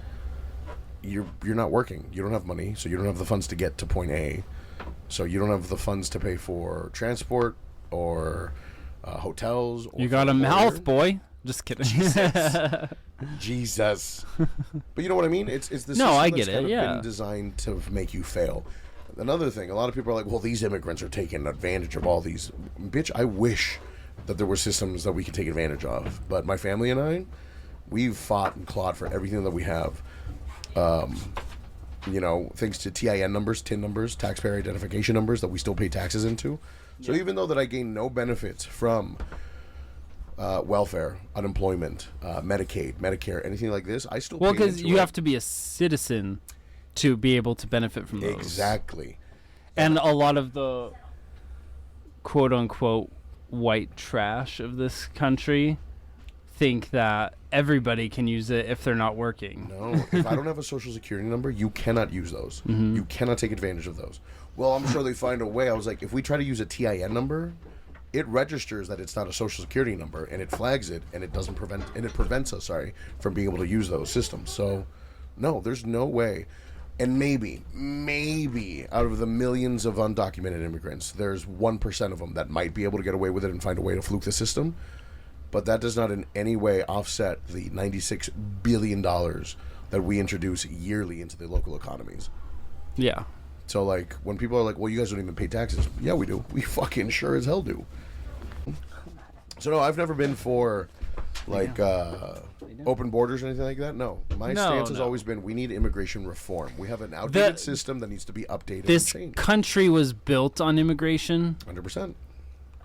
you're not working. You don't have money, so you don't have the funds to get to point A. So you don't have the funds to pay for transport or hotels. Or you got a mouth, boy. Just kidding. Jesus. But you know what I mean? It's the system I that's get it. kind of Yeah. been designed to make you fail. Another thing, a lot of people are like, well, these immigrants are taking advantage of all these. Bitch, I wish that there were systems that we could take advantage of. But my family and I, we've fought and clawed for everything that we have. Thanks to TIN numbers, TIN numbers, taxpayer identification numbers that we still pay taxes into. So even though that I gain no benefits from welfare, unemployment, Medicaid, Medicare, anything like this, I still pay into it. Well, because you have to be a citizen to be able to benefit from those. Exactly. And a lot of the quote-unquote white trash of this country think that everybody can use it if they're not working. No, if I don't have a social security number, you cannot use those. Mm-hmm. You cannot take advantage of those. Well, I'm sure they find a way. I was like, if we try to use a TIN number, it registers that it's not a social security number, and it flags it, and it prevents us, from being able to use those systems. So, no, there's no way. And maybe out of the millions of undocumented immigrants, there's 1% of them that might be able to get away with it and find a way to fluke the system. But that does not in any way offset the $96 billion that we introduce yearly into the local economies. Yeah. So, like, when people are like, well, you guys don't even pay taxes. Yeah, we do. We fucking sure as hell do. So, no, I've never been for, like, open borders or anything like that. No. My stance has always been we need immigration reform. We have an outdated system that needs to be updated and changed. This country was built on immigration. 100%.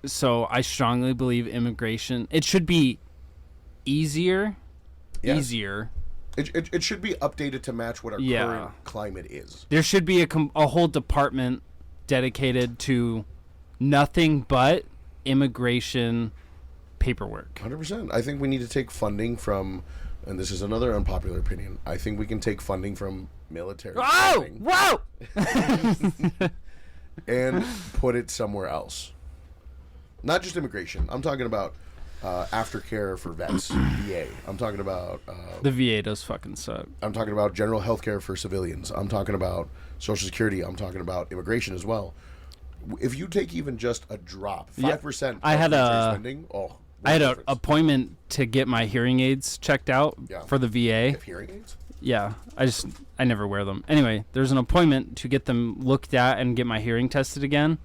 So I strongly believe immigration, it should be easier. Yes. Easier. It should be updated to match what our current climate is. There should be a whole department dedicated to nothing but immigration paperwork. 100%. I think we need to take funding from, and this is another unpopular opinion, I think we can take funding from military funding. Whoa! And put it somewhere else. Not just immigration. I'm talking about aftercare for vets, VA. I'm talking about... the VA does fucking suck. I'm talking about general health care for civilians. I'm talking about Social Security. I'm talking about immigration as well. If you take even just a drop, 5% I had spending, I had an appointment to get my hearing aids checked out for the VA. You have hearing aids? Yeah. I never wear them. Anyway, there's an appointment to get them looked at and get my hearing tested again.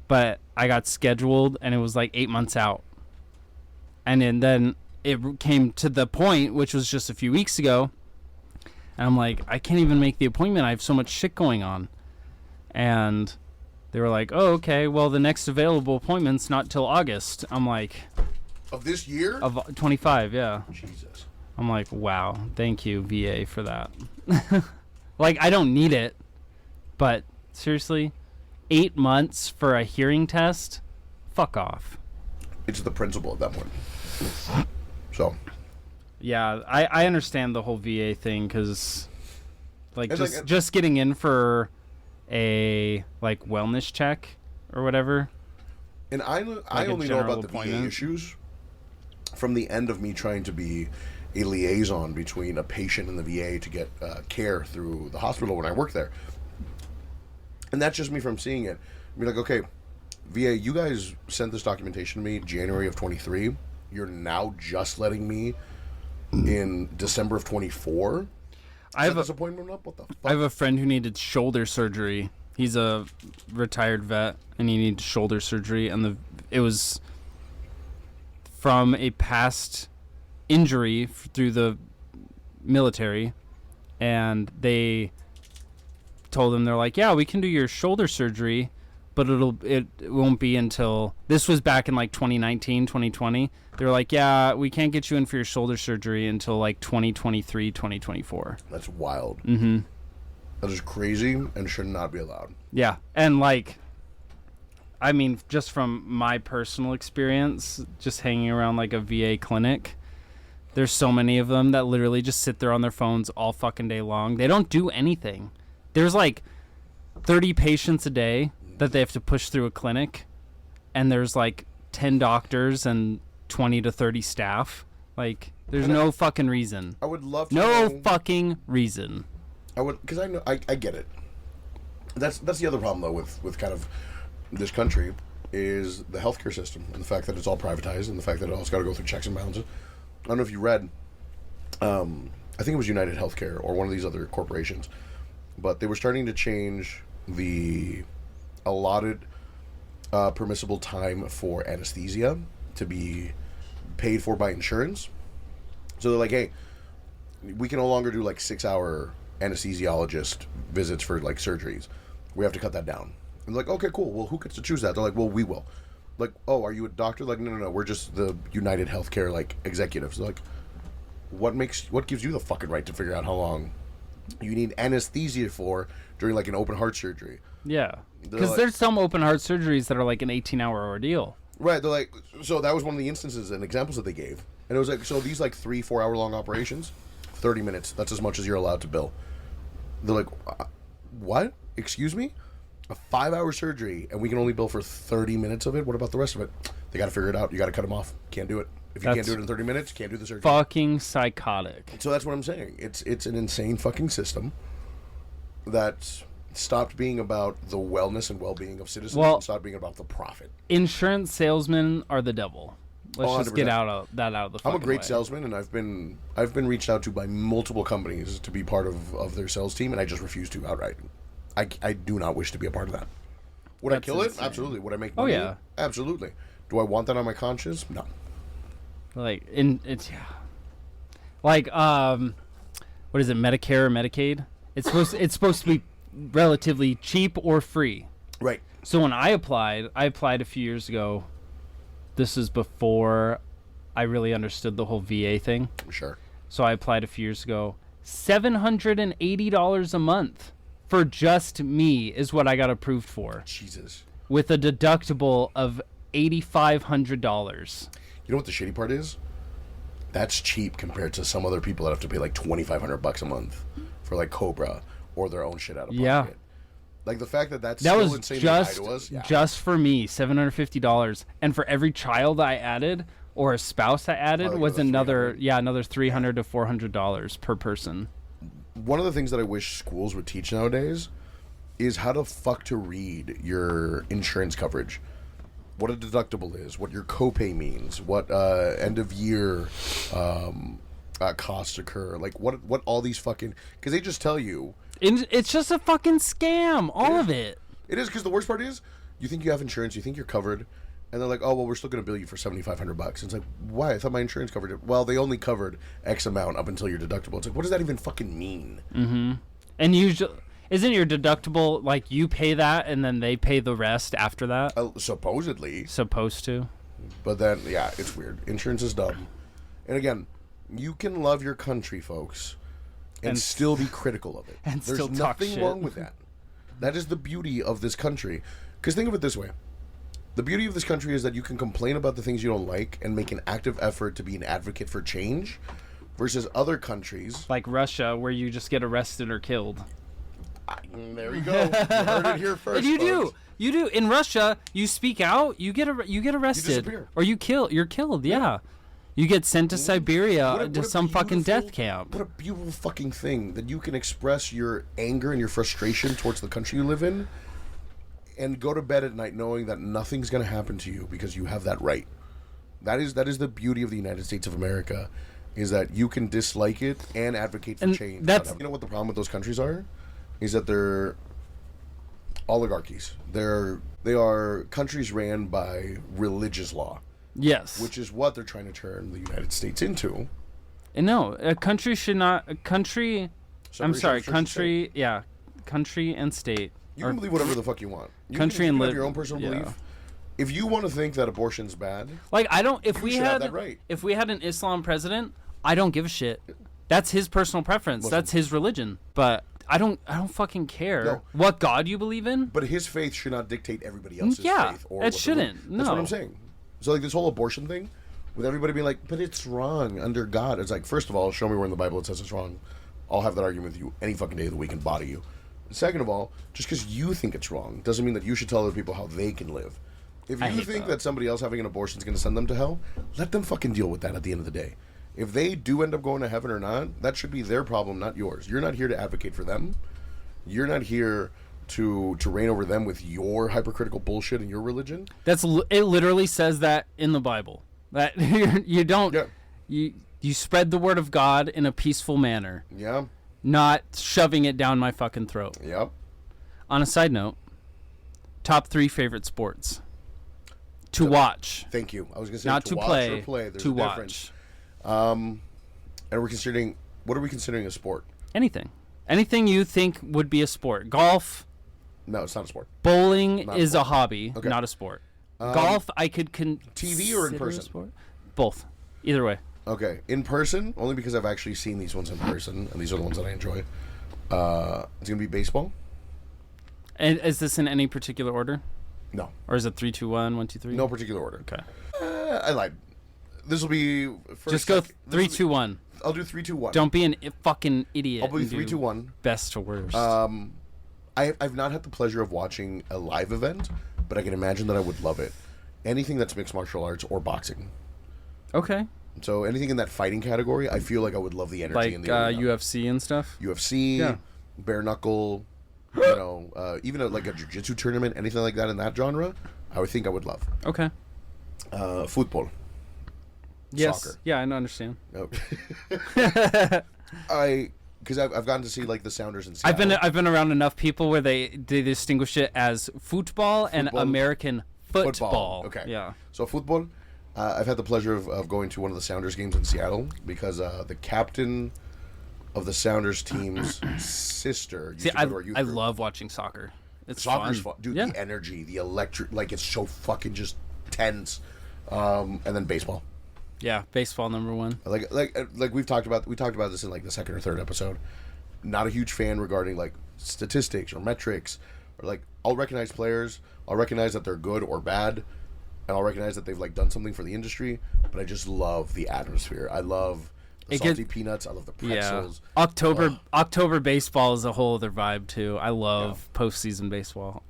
But I got scheduled, and it was like 8 months out. And then it came to the point, which was just a few weeks ago, And I'm like, I can't even make the appointment. I have so much shit going on. And they were like, oh, okay, well, the next available appointment's not till August. I'm like... Of this year? Of 25, yeah. Jesus. I'm like, wow, thank you, VA, for that. Like, I don't need it. But, seriously, 8 months for a hearing test? Fuck off. It's the principle at that point. So... Yeah, I understand the whole VA thing because, like, it's just getting in for a, like, wellness check or whatever. And I only know about the VA issues from the end of me trying to be a liaison between a patient and the VA to get care through the hospital when I worked there. And that's just me from seeing it. Be like, okay, VA, you guys sent this documentation to me January of 23. You're now just letting me in December of 24. I have this appointment up. What the fuck? I have a friend who needed shoulder surgery. He's a retired vet, and he needed shoulder surgery, and it was from a past injury through the military, and they told him, they're like, yeah, we can do your shoulder surgery, but it won't be until, this was back in like 2019, 2020. They were like, yeah, we can't get you in for your shoulder surgery until like 2023, 2024. That's wild. Mm-hmm. That is crazy and should not be allowed. Yeah, and like, I mean, just from my personal experience, just hanging around like a VA clinic, there's so many of them that literally just sit there on their phones all fucking day long. They don't do anything. There's like 30 patients a day that they have to push through a clinic, and there's like 10 doctors and 20 to 30 staff. Like, there's no fucking reason. I would love to know, fucking reason. I would, because I know, I get it. That's the other problem, though, with kind of this country, is the healthcare system, and the fact that it's all privatized, and the fact that it all's got to go through checks and balances. I don't know if you read, I think it was United Healthcare, or one of these other corporations, but they were starting to change the allotted permissible time for anesthesia to be paid for by insurance. So they're like, hey, we can no longer do like 6-hour anesthesiologist visits for like surgeries. We have to cut that down. And they're like, okay, cool. Well, who gets to choose that? They're like, well, we will. Like, oh, are you a doctor? Like, no. We're just the United Healthcare like executives. They're like, what gives you the fucking right to figure out how long you need anesthesia for during like an open heart surgery? Yeah, because there's some open heart surgeries that are like an 18-hour ordeal. Right. They're like, so that was one of the instances and examples that they gave. And it was like, so these like 3-4 hour long operations, 30 minutes. That's as much as you're allowed to bill. They're like, what? Excuse me? A 5-hour surgery, and we can only bill for 30 minutes of it? What about the rest of it? They got to figure it out. You got to cut them off. Can't do it. If you can't do it in 30 minutes, you can't do the surgery. Fucking psychotic. So that's what I'm saying. It's an insane fucking system that stopped being about the wellness and well-being of citizens and stopped being about the profit. Insurance salesmen are the devil. Let's just get that out of the fucking I'm a great way. salesman, and I've been reached out to by multiple companies to be part of their sales team, and I just refuse to outright. I do not wish to be a part of that. Would I kill it? Absolutely. Would I make money? Oh, yeah. Absolutely. Do I want that on my conscience? No. Like, it's like, what is it, Medicare or Medicaid? It's supposed to be relatively cheap or free. Right. So when I applied a few years ago. This is before I really understood the whole VA thing. Sure. So I applied a few years ago. $780 a month for just me is what I got approved for. Jesus. With a deductible of $8,500. You know what the shitty part is? That's cheap compared to some other people that have to pay like $2,500 a month for like Cobra or their own shit out of pocket. Yeah. Like the fact that still was insane just for me, $750, and for every child I added or a spouse I added was another $300 to $400 per person. One of the things that I wish schools would teach nowadays is how to fuck to read your insurance coverage, what a deductible is, what your copay means, what end of year costs occur, like what all these fucking, because they just tell you. It's just a fucking scam, all of it. It is, because the worst part is, you think you have insurance, you think you're covered, And they're like, oh, well, we're still going to bill you for $7,500. It's like, why? I thought my insurance covered it. Well, they only covered X amount up until your deductible. It's like, what does that even fucking mean? Mm-hmm. And usually, isn't your deductible like you pay that and then they pay the rest after that? Supposedly. Supposed to. But then, yeah, it's weird. Insurance is dumb. And again, you can love your country, folks, and still be critical of it. And There's still talk nothing shit. wrong with that. That is the beauty of this country. Because think of it this way. The beauty of this country is that you can complain about the things you don't like and make an active effort to be an advocate for change versus other countries. Like Russia, where you just get arrested or killed. There you go. You heard it here first. And you folks. do. You do. In Russia, you speak out, you get arrested. You disappear. Or you're killed, yeah. You get sent to Siberia What to a some fucking beautiful- death camp. What a beautiful fucking thing that you can express your anger and your frustration towards the country you live in and go to bed at night knowing that nothing's going to happen to you because you have that right. That is the beauty of the United States of America, is that you can dislike it and advocate for And change. that's- You know what the problem with those countries are? Is that they're oligarchies. They are countries ran by religious law. Yes. Which is what they're trying to turn the United States into. And no, a country should not. A country. I'm sorry, country. Yeah, country and state. You can believe whatever the fuck you want. You Country can and have your own personal yeah. belief. If you want to think that abortion's bad, Like I don't. If You we should have had that right. if we had an Islam president, I don't give a shit. That's his personal preference. Listen. That's his religion. But I don't fucking care No. what God you believe in. but his faith should not dictate everybody else's Yeah, faith. Or it what the- shouldn't. That's what No. I'm saying. So like this whole abortion thing, with everybody being like, but it's wrong under God. It's like, first of all, show me where in the Bible it says it's wrong. I'll have that argument with you any fucking day of the week and body you. Second of all, just because you think it's wrong doesn't mean that you should tell other people how they can live. If I you hate think that. that somebody else having an abortion is going to send them to hell, let them fucking deal with that at the end of the day. If they do end up going to heaven or not, that should be their problem, not yours. You're not here to advocate for them. You're not here to reign over them with your hypercritical bullshit and your religion. It literally says that in the Bible. That you don't. Yeah. You spread the word of God in a peaceful manner, Yeah. not shoving it down my fucking throat. Yep. On a side note, top 3 favorite sports to watch, Thank you. I was going to say not to to watch play. or play. There's to a difference. watch. And we're considering, what are we considering a sport? Anything you think would be a sport. Golf, No, it's not a sport. bowling Not a is a sport. hobby, Okay. not a sport. Golf, I could TV or in consider a person? sport. Both. Either way. Okay. In person, only because I've actually seen these ones in person, and these are the ones that I enjoy. It's going to be baseball. And is this in any particular order? No. Or is it 3, 2, 1, 1, 2, 3? No particular order. Okay. I lied. This will be first. Just go this 3, will be- 2, 1. I'll do 3, 2, 1. Don't be fucking idiot. I'll be and 3, do 2, 1. Best to worst. I've not had the pleasure of watching a live event, but I can imagine that I would love it. Anything that's mixed martial arts or boxing. Okay. So anything in that fighting category, I feel like I would love the energy Like in the arena. UFC and stuff? UFC, Yeah. bare knuckle, even like a jiu-jitsu tournament, anything like that in that genre, I would think I would love. Okay. Football. Yes. Soccer. Yeah, I understand. No. Because I've gotten to see like the Sounders in I've Seattle. been around enough people where they distinguish it as football and American football. Okay. Yeah. So football, I've had the pleasure of going to one of the Sounders games in Seattle because the captain of the Sounders team's sister used See, to go to our youth I group. love watching soccer. It's Soccer's fun. fun. Dude, Yeah. the energy, the electric, like it's so fucking just tense. And then baseball. Yeah, baseball number 1. Like we talked about this in like the second or third episode. Not a huge fan regarding like statistics or metrics or like I'll recognize players, I'll recognize that they're good or bad, and I'll recognize that they've like done something for the industry, but I just love the atmosphere. I love the salty peanuts, I love the pretzels. Yeah. October baseball is a whole other vibe too. I love postseason baseball.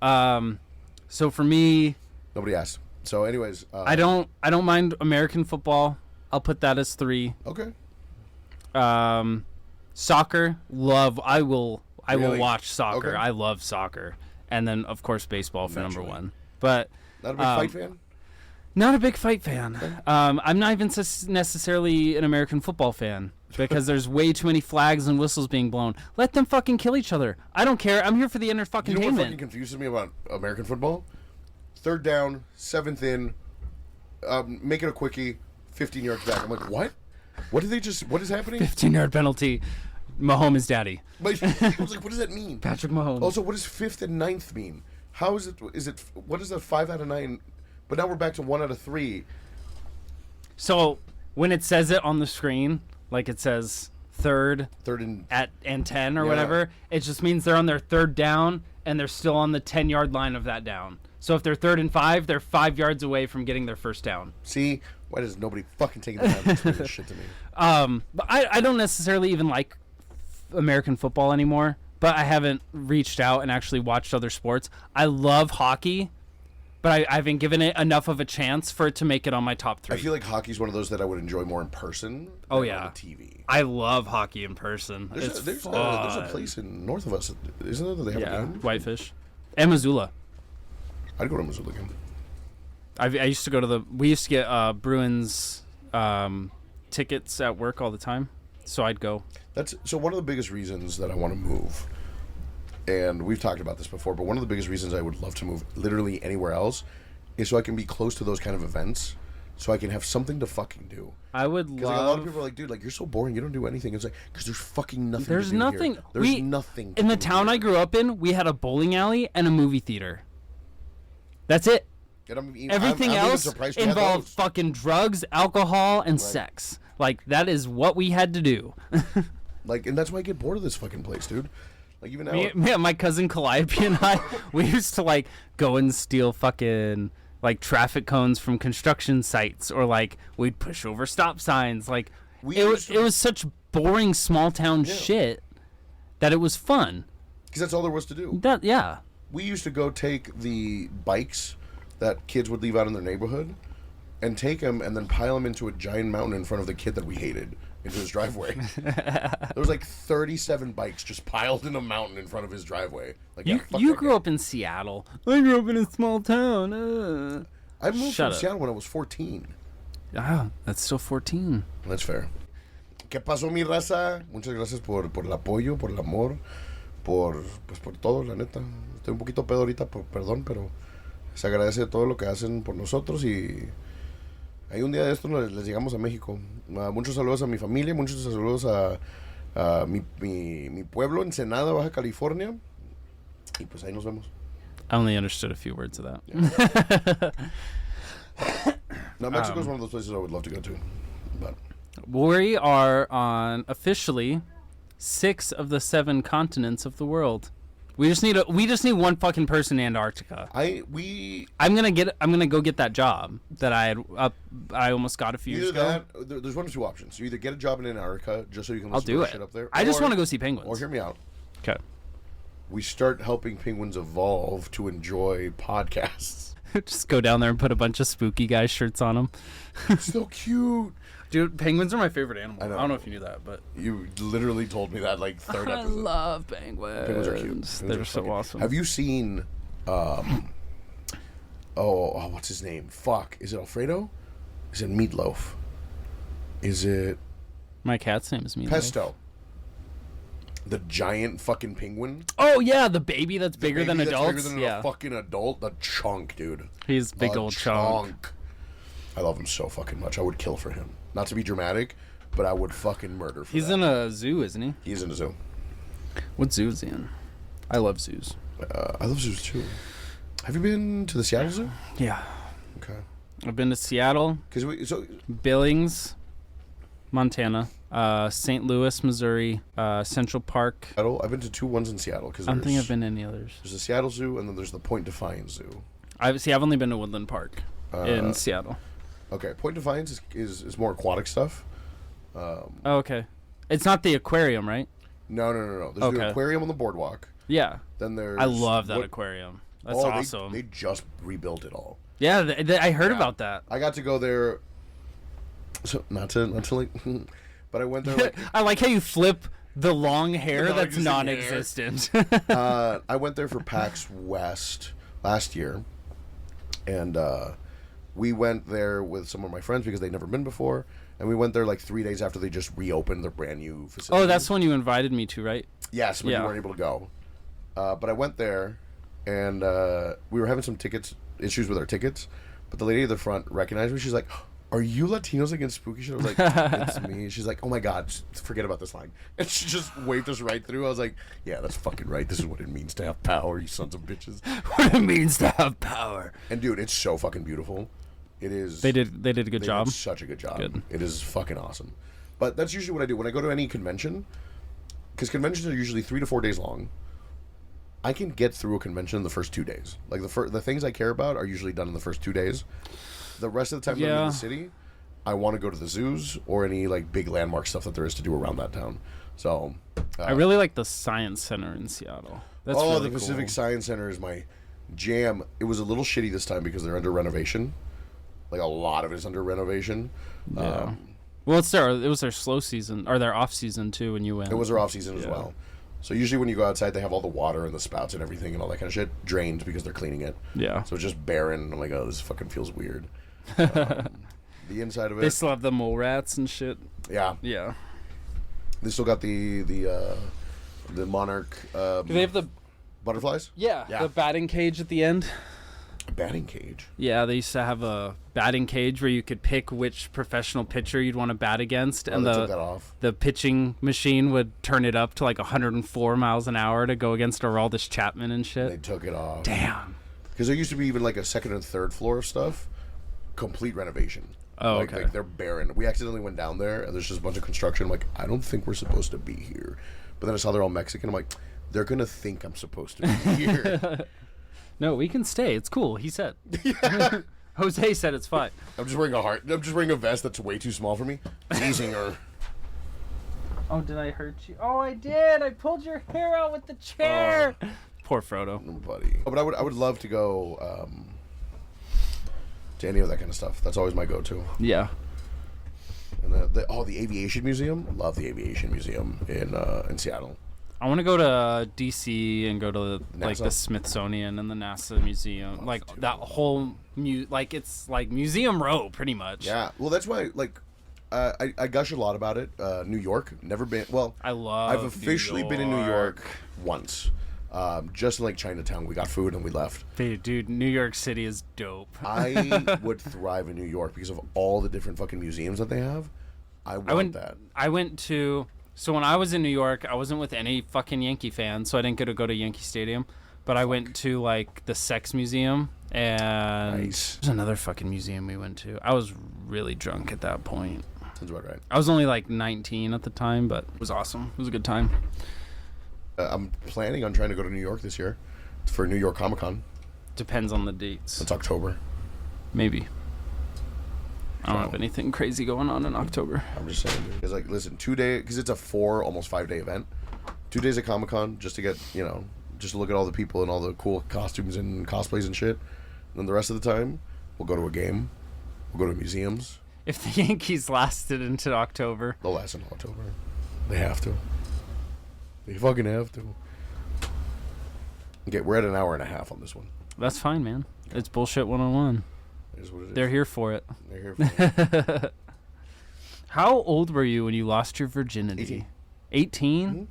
So for me, Nobody asked. So anyways, I don't mind American football. I'll put that as 3. Okay. Soccer, love. I will Really? watch soccer. Okay. I love soccer, and then of course baseball for Naturally. number 1. But Not a big fight fan? not a big fight fan. I'm not even necessarily an American football fan because there's way too many flags and whistles being blown. Let them fucking kill each other. I don't care. I'm here for the You know what fucking entertainment. confuses me about American football? 3rd down, 7th in, make it a quickie, 15 yards back. I'm like, what? What is happening? 15-yard penalty. Mahomes' daddy. I was like, what does that mean? Patrick Mahomes. Also, what does 5th and 9th mean? How is it? What is that 5 out of 9? But now we're back to 1 out of 3. So when it says it on the screen, like it says third and 10 or whatever, it just means they're on their third down and they're still on the 10-yard line of that down. So if they're 3rd and 5, they're 5 yards away from getting their first down. See, why does nobody fucking take the time to explain this shit to me? But I don't necessarily even like American football anymore, but I haven't reached out and actually watched other sports. I love hockey, but I haven't given it enough of a chance for it to make it on my top 3. I feel like hockey's one of those that I would enjoy more in person than on the TV. I love hockey in person. There's a place in north of us, isn't there, that they have a game? Whitefish. And Missoula. I'd go to Missoula again. I used to go to we used to get Bruins tickets at work all the time, so I'd go. So one of the biggest reasons that I want to move, and we've talked about this before, but one of the biggest reasons I would love to move literally anywhere else is so I can be close to those kind of events, so I can have something to fucking do. I would love... Because like, a lot of people are like, dude, like, you're so boring, you don't do anything. It's like, because there's fucking nothing There's to do nothing. here. There's nothing to in the do town here. I grew up in, we had a bowling alley and a movie theater. That's it. Everything else involved fucking drugs, alcohol, and sex. Like, that is what we had to do. Like, and that's why I get bored of this fucking place, dude. Like, even now... My cousin Calliope and I, we used to, like, go and steal fucking, like, traffic cones from construction sites. Or, like, we'd push over stop signs. Like, it was such boring small-town shit that it was fun. Because that's all there was to do. Yeah. We used to go take the bikes that kids would leave out in their neighborhood and take them and then pile them into a giant mountain in front of the kid that we hated into his driveway. There was like 37 bikes just piled in a mountain in front of his driveway. Like, you grew up in Seattle. I grew up in a small town. I moved from Seattle when I was 14. Ah, that's still 14. That's fair. ¿Qué pasó, mi raza? Muchas gracias por el apoyo, por el amor, por todo, la neta. Estoy un poquito pedo ahorita, perdón, pero se agradece todo lo que hacen por nosotros y hay un día de esto les llegamos a México. Muchos saludos a mi familia, muchos saludos a mi pueblo, Ensenada, Baja California, y pues ahí nos vemos. I only understood a few words of that. Yeah. Now, Mexico is one of those places I would love to go to. But we are on officially 6 of the 7 continents of the world. We just need one fucking person in Antarctica. I'm gonna go get that job that I almost got a few years ago. There's one of 2 options. You either get a job in Antarctica just so you can I'll listen do to it. shit up there. I just want to go see penguins. Or hear me out. Okay. We start helping penguins evolve to enjoy podcasts. Just go down there and put a bunch of spooky guy shirts on them. So cute. Dude, penguins are my favorite animal. I don't know if you knew that, but... You literally told me that, like, third episode. I love penguins. Penguins are cute. They're so awesome. Have you seen, what's his name? Fuck. Is it Alfredo? Is it Meatloaf? Is it... My cat's name is Meatloaf. Pesto. The giant fucking penguin. Oh, yeah, the baby that's bigger than adults. Bigger than a fucking adult. The chunk, dude. He's big old chunk. I love him so fucking much. I would kill for him. Not to be dramatic, but I would fucking murder for He's in a zoo, isn't he? He's in a zoo. What zoo is he in? I love zoos. I love zoos too. Have you been to the Seattle Zoo? Yeah. Okay. I've been to Seattle. Billings, Montana, St. Louis, Missouri, Central Park. I've been to 2 ones in Seattle. I don't think I've been to any others. There's the Seattle Zoo, and then there's the Point Defiance Zoo. I've only been to Woodland Park in Seattle. Okay, Point Defiance is more aquatic stuff. Okay. It's not the aquarium, right? No. There's the aquarium on the boardwalk. Yeah. Then there's... I love that aquarium. That's awesome. They just rebuilt it all. Yeah, I heard about that. I got to go there... So, not to like... But I went there like... I like how you flip the long hair that's non-existent. I went there for PAX West last year. And we went there with some of my friends because they'd never been before. And we went there like 3 days after they just reopened their brand new facility. Oh, that's when you invited me to, right? Yes, when you weren't able to go. But I went there, and we were having some issues with our tickets. But the lady at the front recognized me. She's like, "Are you Latinos against spooky shit?" I was like, "It's me." She's like, "Oh my god, forget about this line." And she just waved us right through. I was like, "Yeah, that's fucking right. This is what it means to have power, you sons of bitches." What it means to have power. And dude, it's so fucking beautiful. It is. They did a good job. Did such a good job. Good. It is fucking awesome. But that's usually what I do when I go to any convention. Because conventions are usually 3 to 4 days long. I can get through a convention in the first 2 days. Like the things I care about are usually done in the first 2 days. The rest of the time that I'm in the city, I want to go to the zoos or any like big landmark stuff that there is to do around that town. So I really like the Science Center in Seattle. That's really the Pacific Science Center is my jam. It was a little shitty this time because they're under renovation. Like a lot of it is under renovation. Yeah. Well, it was their slow season or their off season too when you went. It was their off season as well. So usually when you go outside, they have all the water and the spouts and everything and all that kind of shit drained because they're cleaning it. Yeah. So it's just barren. I'm like, oh, this fucking feels weird. The inside of it. They still have the mole rats and shit. Yeah. Yeah. They still got the monarch. Do they have the butterflies? Yeah. The batting cage at the end. A batting cage? Yeah, they used to have a batting cage where you could pick which professional pitcher you'd want to bat against, and took that off. The pitching machine would turn it up to like 104 miles an hour to go against Aroldis Chapman and shit. They took it off. Damn. Because there used to be even like a second and third floor of stuff, complete renovation. Oh, okay. Like they're barren. We accidentally went down there, and there's just a bunch of construction. I'm like, I don't think we're supposed to be here. But then I saw they're all Mexican. I'm like, they're gonna think I'm supposed to be here. No, we can stay. It's cool. He said. Yeah. Jose said it's fine. I'm just wearing a heart. I'm just wearing a vest that's way too small for me. Teasing her. Oh, did I hurt you? Oh, I did. I pulled your hair out with the chair. Poor Frodo. Buddy. Oh, but I would love to go to any of that kind of stuff. That's always my go-to. Yeah. And the aviation museum. Love the aviation museum in Seattle. I want to go to DC and go to like the Smithsonian and the NASA museum, like that whole it's like Museum Row, pretty much. Yeah, well, that's why I gush a lot about it. New York, never been. Well, I've officially been in New York once, just in like Chinatown. We got food and we left. Dude, New York City is dope. I would thrive in New York because of all the different fucking museums that they have. I went that. I went to. So when I was in New York, I wasn't with any fucking Yankee fans, so I didn't get to go to Yankee Stadium. But I went to like the Sex Museum, and there's another fucking museum we went to. I was really drunk at that point. Sounds about right. I was only like 19 at the time, but it was awesome. It was a good time. I'm planning on trying to go to New York this year for New York Comic Con. Depends on the dates. It's October. Maybe. I don't have anything crazy going on in October. I'm just saying, dude. It's like, listen, 2 days, because it's a almost 5 day event. 2 days at Comic Con just to get, just to look at all the people and all the cool costumes and cosplays and shit. And then the rest of the time, we'll go to a game. We'll go to museums. If the Yankees lasted into October. They'll last until October. They have to. They fucking have to. Okay, we're at an hour and a half on this one. That's fine, man. It's bullshit 101. Is what it is. They're here for it. They're here for it. How old were you when you lost your virginity? 18? Mm-hmm.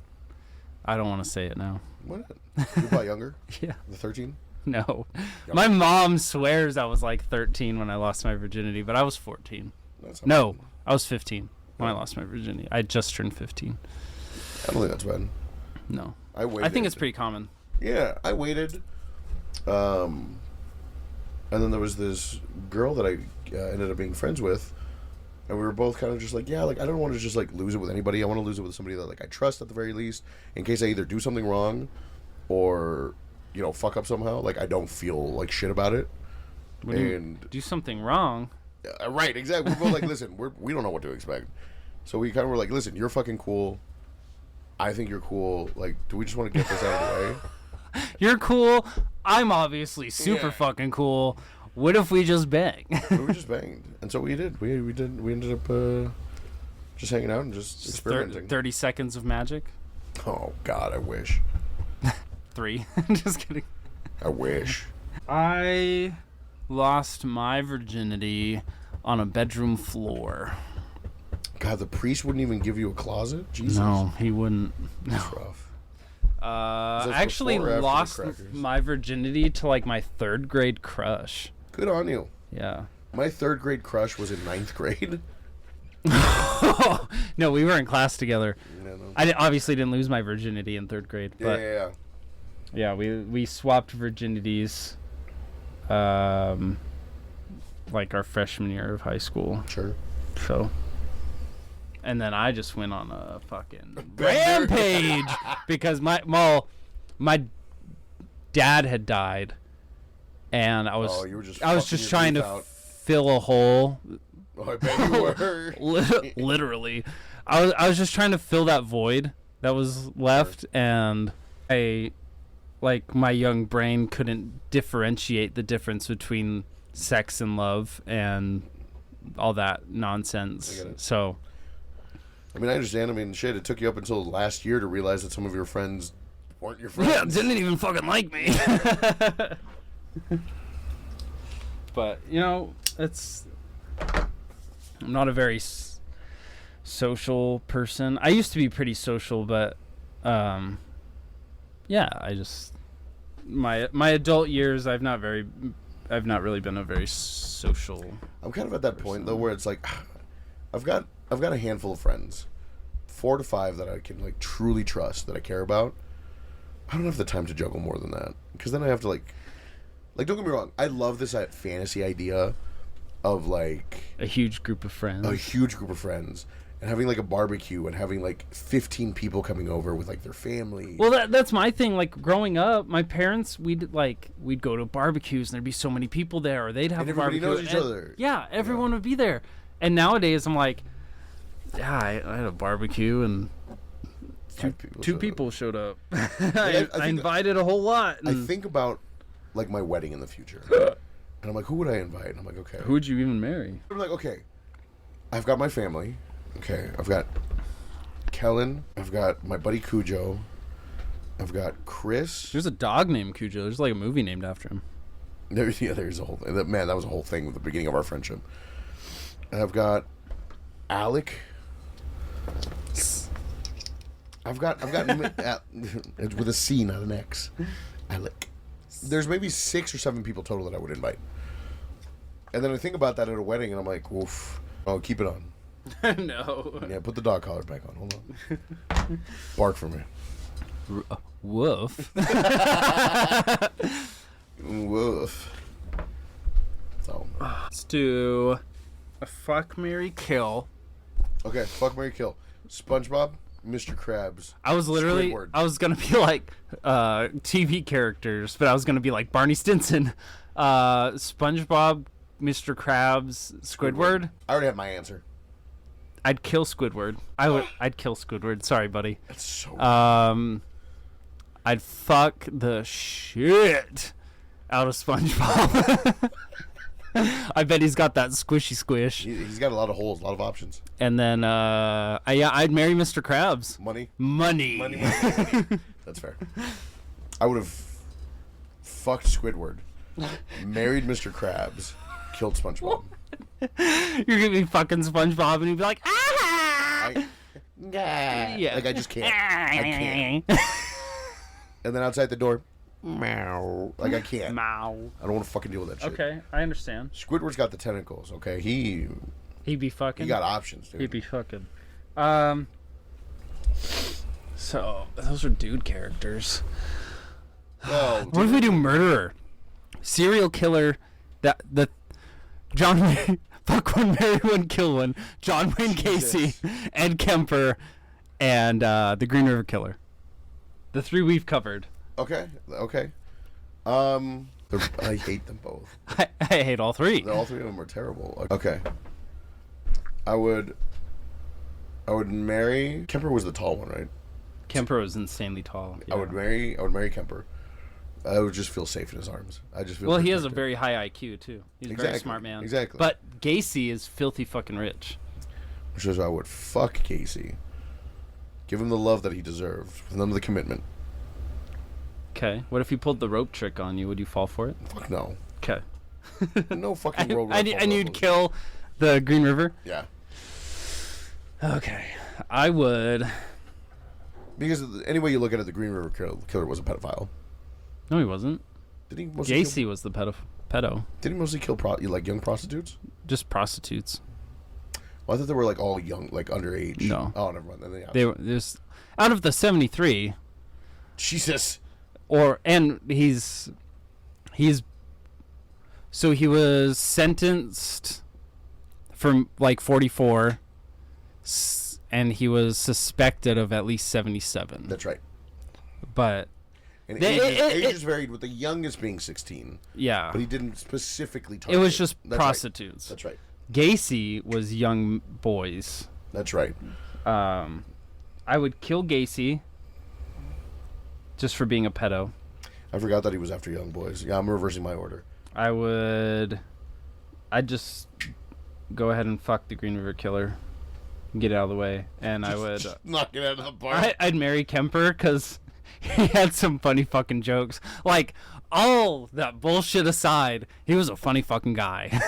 I don't want to say it now. What? You're probably younger? Yeah. The 13? No. Younger. My mom swears I was like 13 when I lost my virginity, but I was 14. No, I was 15 when I lost my virginity. I just turned 15. I don't think that's bad. No. I waited. I think it's pretty common. Yeah, I waited. And then there was this girl that I ended up being friends with, and we were both kind of just like, yeah, like I don't want to just like lose it with anybody. I want to lose it with somebody that like I trust at the very least, in case I either do something wrong, or fuck up somehow. Like I don't feel like shit about it. When you do something wrong. Right, exactly. We're both like, listen, we don't know what to expect, so we kind of were like, listen, you're fucking cool. I think you're cool. Like, do we just want to get this out of the way? You're cool. I'm obviously super fucking cool. What if we just bang? We just banged, and so we did. We ended up just hanging out and just experimenting. 30 seconds of magic. Oh God, I wish. 3. Just kidding. I wish. I lost my virginity on a bedroom floor. God, the priest wouldn't even give you a closet? Jesus. No, he wouldn't. That's rough. I actually lost my virginity to like my 3rd grade crush. Good on you. Yeah. My 3rd grade crush was in 9th grade. No, we were in class together. Yeah, no. I obviously didn't lose my virginity in 3rd grade. But Yeah. We swapped virginities, like our freshman year of high school. Sure. So, and then I just went on a fucking rampage because my dad had died, and I was just trying to fill a hole. Oh, I bet you were. Literally, I was just trying to fill that void that was left, and my young brain couldn't differentiate the difference between sex and love and all that nonsense. So, I mean, I understand. I mean, shit, it took you up until last year to realize that some of your friends weren't your friends. Yeah, didn't even fucking like me. But, I'm not a very social person. I used to be pretty social, but, my adult years, I've not really been a very social. I'm kind of at that point though where it's like, I've got a handful of friends, 4 to 5 that I can like truly trust, that I care about. I don't have the time to juggle more than that, because then I have to like don't get me wrong, I love this fantasy idea of like a huge group of friends, and having like a barbecue and having like 15 people coming over with like their family. Well, that's my thing. Like growing up, my parents, we'd go to barbecues and there'd be so many people there, or they'd have a barbecue. Everybody knows each other. Yeah, everyone would be there. And nowadays, I'm like, yeah, I had a barbecue and two people showed up. I invited a whole lot. I think about like my wedding in the future, and I'm like, who would I invite? And I'm like, okay, who would you even marry? I'm like, okay, I've got my family. Okay, I've got Kellen. I've got my buddy Cujo. I've got Chris. There's a dog named Cujo. There's like a movie named after him. There's a whole thing. Man, that was a whole thing at the beginning of our friendship. And I've got Alec. I've got with a C, not an X. Alec. There's maybe 6 or 7 people total that I would invite. And then I think about that at a wedding, and I'm like, woof. Oh, keep it on. No. Yeah, put the dog collar back on. Hold on. Bark for me. Woof. Woof. So. Let's do a fuck, marry, kill. Okay, fuck, marry, kill. SpongeBob, Mr. Krabs. I was gonna be like TV characters, but I was gonna be like Barney Stinson, SpongeBob, Mr. Krabs, Squidward. I already have my answer. I'd kill Squidward. I'd kill Squidward. Sorry, buddy. That's so. I'd fuck the shit out of SpongeBob. I bet he's got that squishy squish. He's got a lot of holes, a lot of options. And then, I'd marry Mr. Krabs. Money. That's fair. I would have fucked Squidward, married Mr. Krabs, killed SpongeBob. You're gonna be fucking SpongeBob, and you'd be like, yeah. Like I just can't. I can't. And then outside the door, meow. Like I can't. Meow. I don't want to fucking deal with that shit. Okay, I understand. Squidward's got the tentacles. Okay, he'd be fucking. He got options, dude. He'd be fucking. So those are dude characters. No. What if we do murderer, serial killer, the John Wayne, fuck one, marry one, kill one, John Wayne Gacy, Ed Kemper, and the Green River Killer. The 3 we've covered. Okay. I hate them both. I hate all 3. All 3 of them are terrible. Okay. I would marry Kemper. Was the tall one, right? Kemper was insanely tall. Yeah. I would marry Kemper. I would just feel safe in his arms. I just feel. Well, he has a very high IQ too. He's a very smart man. Exactly. But Gacy is filthy fucking rich. Which is why I would fuck Gacy. Give him the love that he deserved. Give him the commitment. Okay. What if he pulled the rope trick on you? Would you fall for it? Fuck no. Okay. No fucking rope. And you'd kill the Green River? Yeah. Okay. I would. Because any way you look at it, the Green River Killer was a pedophile. No, he wasn't. Did he? Gacy was the pedophile. pedo. Did he mostly kill young prostitutes? Just prostitutes. Well, I thought they were like all young, like underage. No. Oh, never mind. Then They were there's out of the 73. Jesus. So he was sentenced for like 44, and he was suspected of at least 77. That's right. But and ages varied, with the youngest being 16. Yeah. But he didn't specifically target. It was just That's prostitutes. Right. That's right. Gacy was young boys. That's right. I would kill Gacy just for being a pedo. I forgot that he was after young boys. Yeah, I'm reversing my order. I'd just go ahead and fuck the Green River Killer, get it out of the way, and I would knock it out of the park. I'd marry Kemper because he had some funny fucking jokes. Like, all that bullshit aside, he was a funny fucking guy.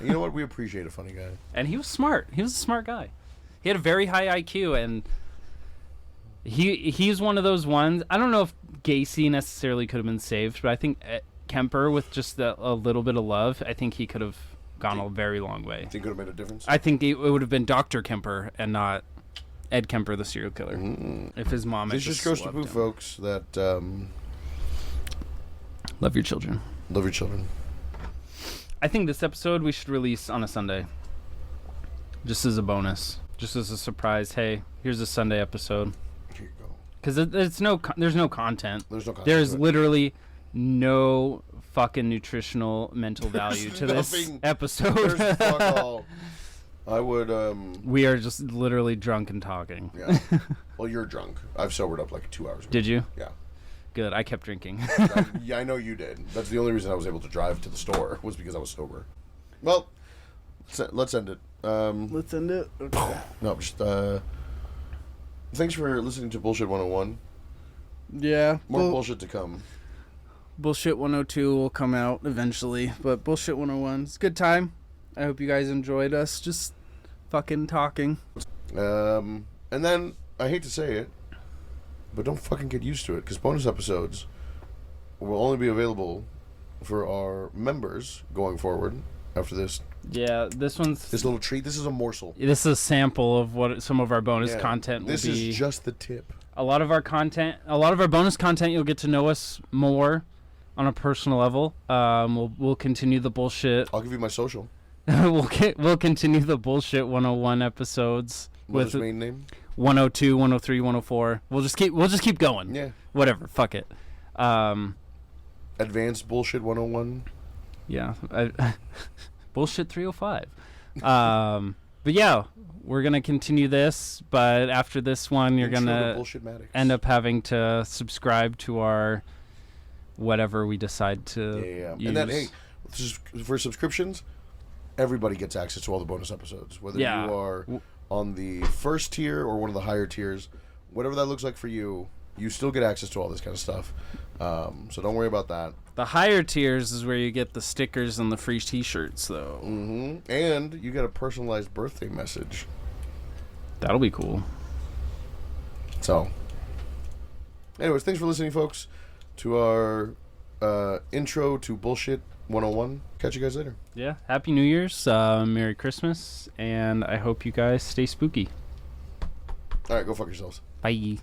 You know what? We appreciate a funny guy. And he was smart. He was a smart guy. He had a very high IQ, and he's one of those ones. I don't know if Gacy necessarily could have been saved, but I think Kemper, with just a little bit of love, I think he could have gone a very long way. Think it would have made a difference? I think it would have been Dr. Kemper and not Ed Kemper, the serial killer. If his mom had this just goes to prove, folks, that love your children. Love your children. I think this episode we should release on a Sunday, just as a bonus, just as a surprise. Hey, here's a Sunday episode. Here you go. Because there's no content. There's no content. There's literally no fucking nutritional mental value to this episode. There's fuck all. I would. We are just literally drunk and talking. Yeah. Well, you're drunk. I've sobered up like 2 hours ago. Did you? Yeah. Good. I kept drinking. Yeah, I know you did. That's the only reason I was able to drive to the store, was because I was sober. Well, let's end it. Let's end it. Okay. No, just thanks for listening to Bullshit 101. Yeah. More bullshit to come. Bullshit 102 will come out eventually, but Bullshit 101 is a good time. I hope you guys enjoyed us just fucking talking. And then, I hate to say it, but don't fucking get used to it, because bonus episodes will only be available for our members going forward after this. Yeah, this little treat. This is a morsel. This is a sample of what some of our bonus content will be. This is just the tip. A lot of our bonus content, you'll get to know us more on a personal level. We'll continue the bullshit. I'll give you my social. We'll continue the Bullshit 101 episodes. What's his main name? 102, 103, 104. We'll just keep going. Yeah. Whatever. Fuck it. Advanced Bullshit 101. Yeah. Bullshit 305. But yeah, we're gonna continue this. But after this one, you're gonna end up having to subscribe to our whatever we decide to use. And then, hey, for subscriptions, everybody gets access to all the bonus episodes. Whether you are on the first tier or one of the higher tiers, whatever that looks like for you, you still get access to all this kind of stuff. So don't worry about that. The higher tiers is where you get the stickers and the free t-shirts, though. Mm-hmm. And you get a personalized birthday message. That'll be cool. So, anyways, thanks for listening, folks, to our intro to Bullshit 101. Catch you guys later. Yeah. Happy New Year's. Merry Christmas. And I hope you guys stay spooky. All right, go fuck yourselves. Bye.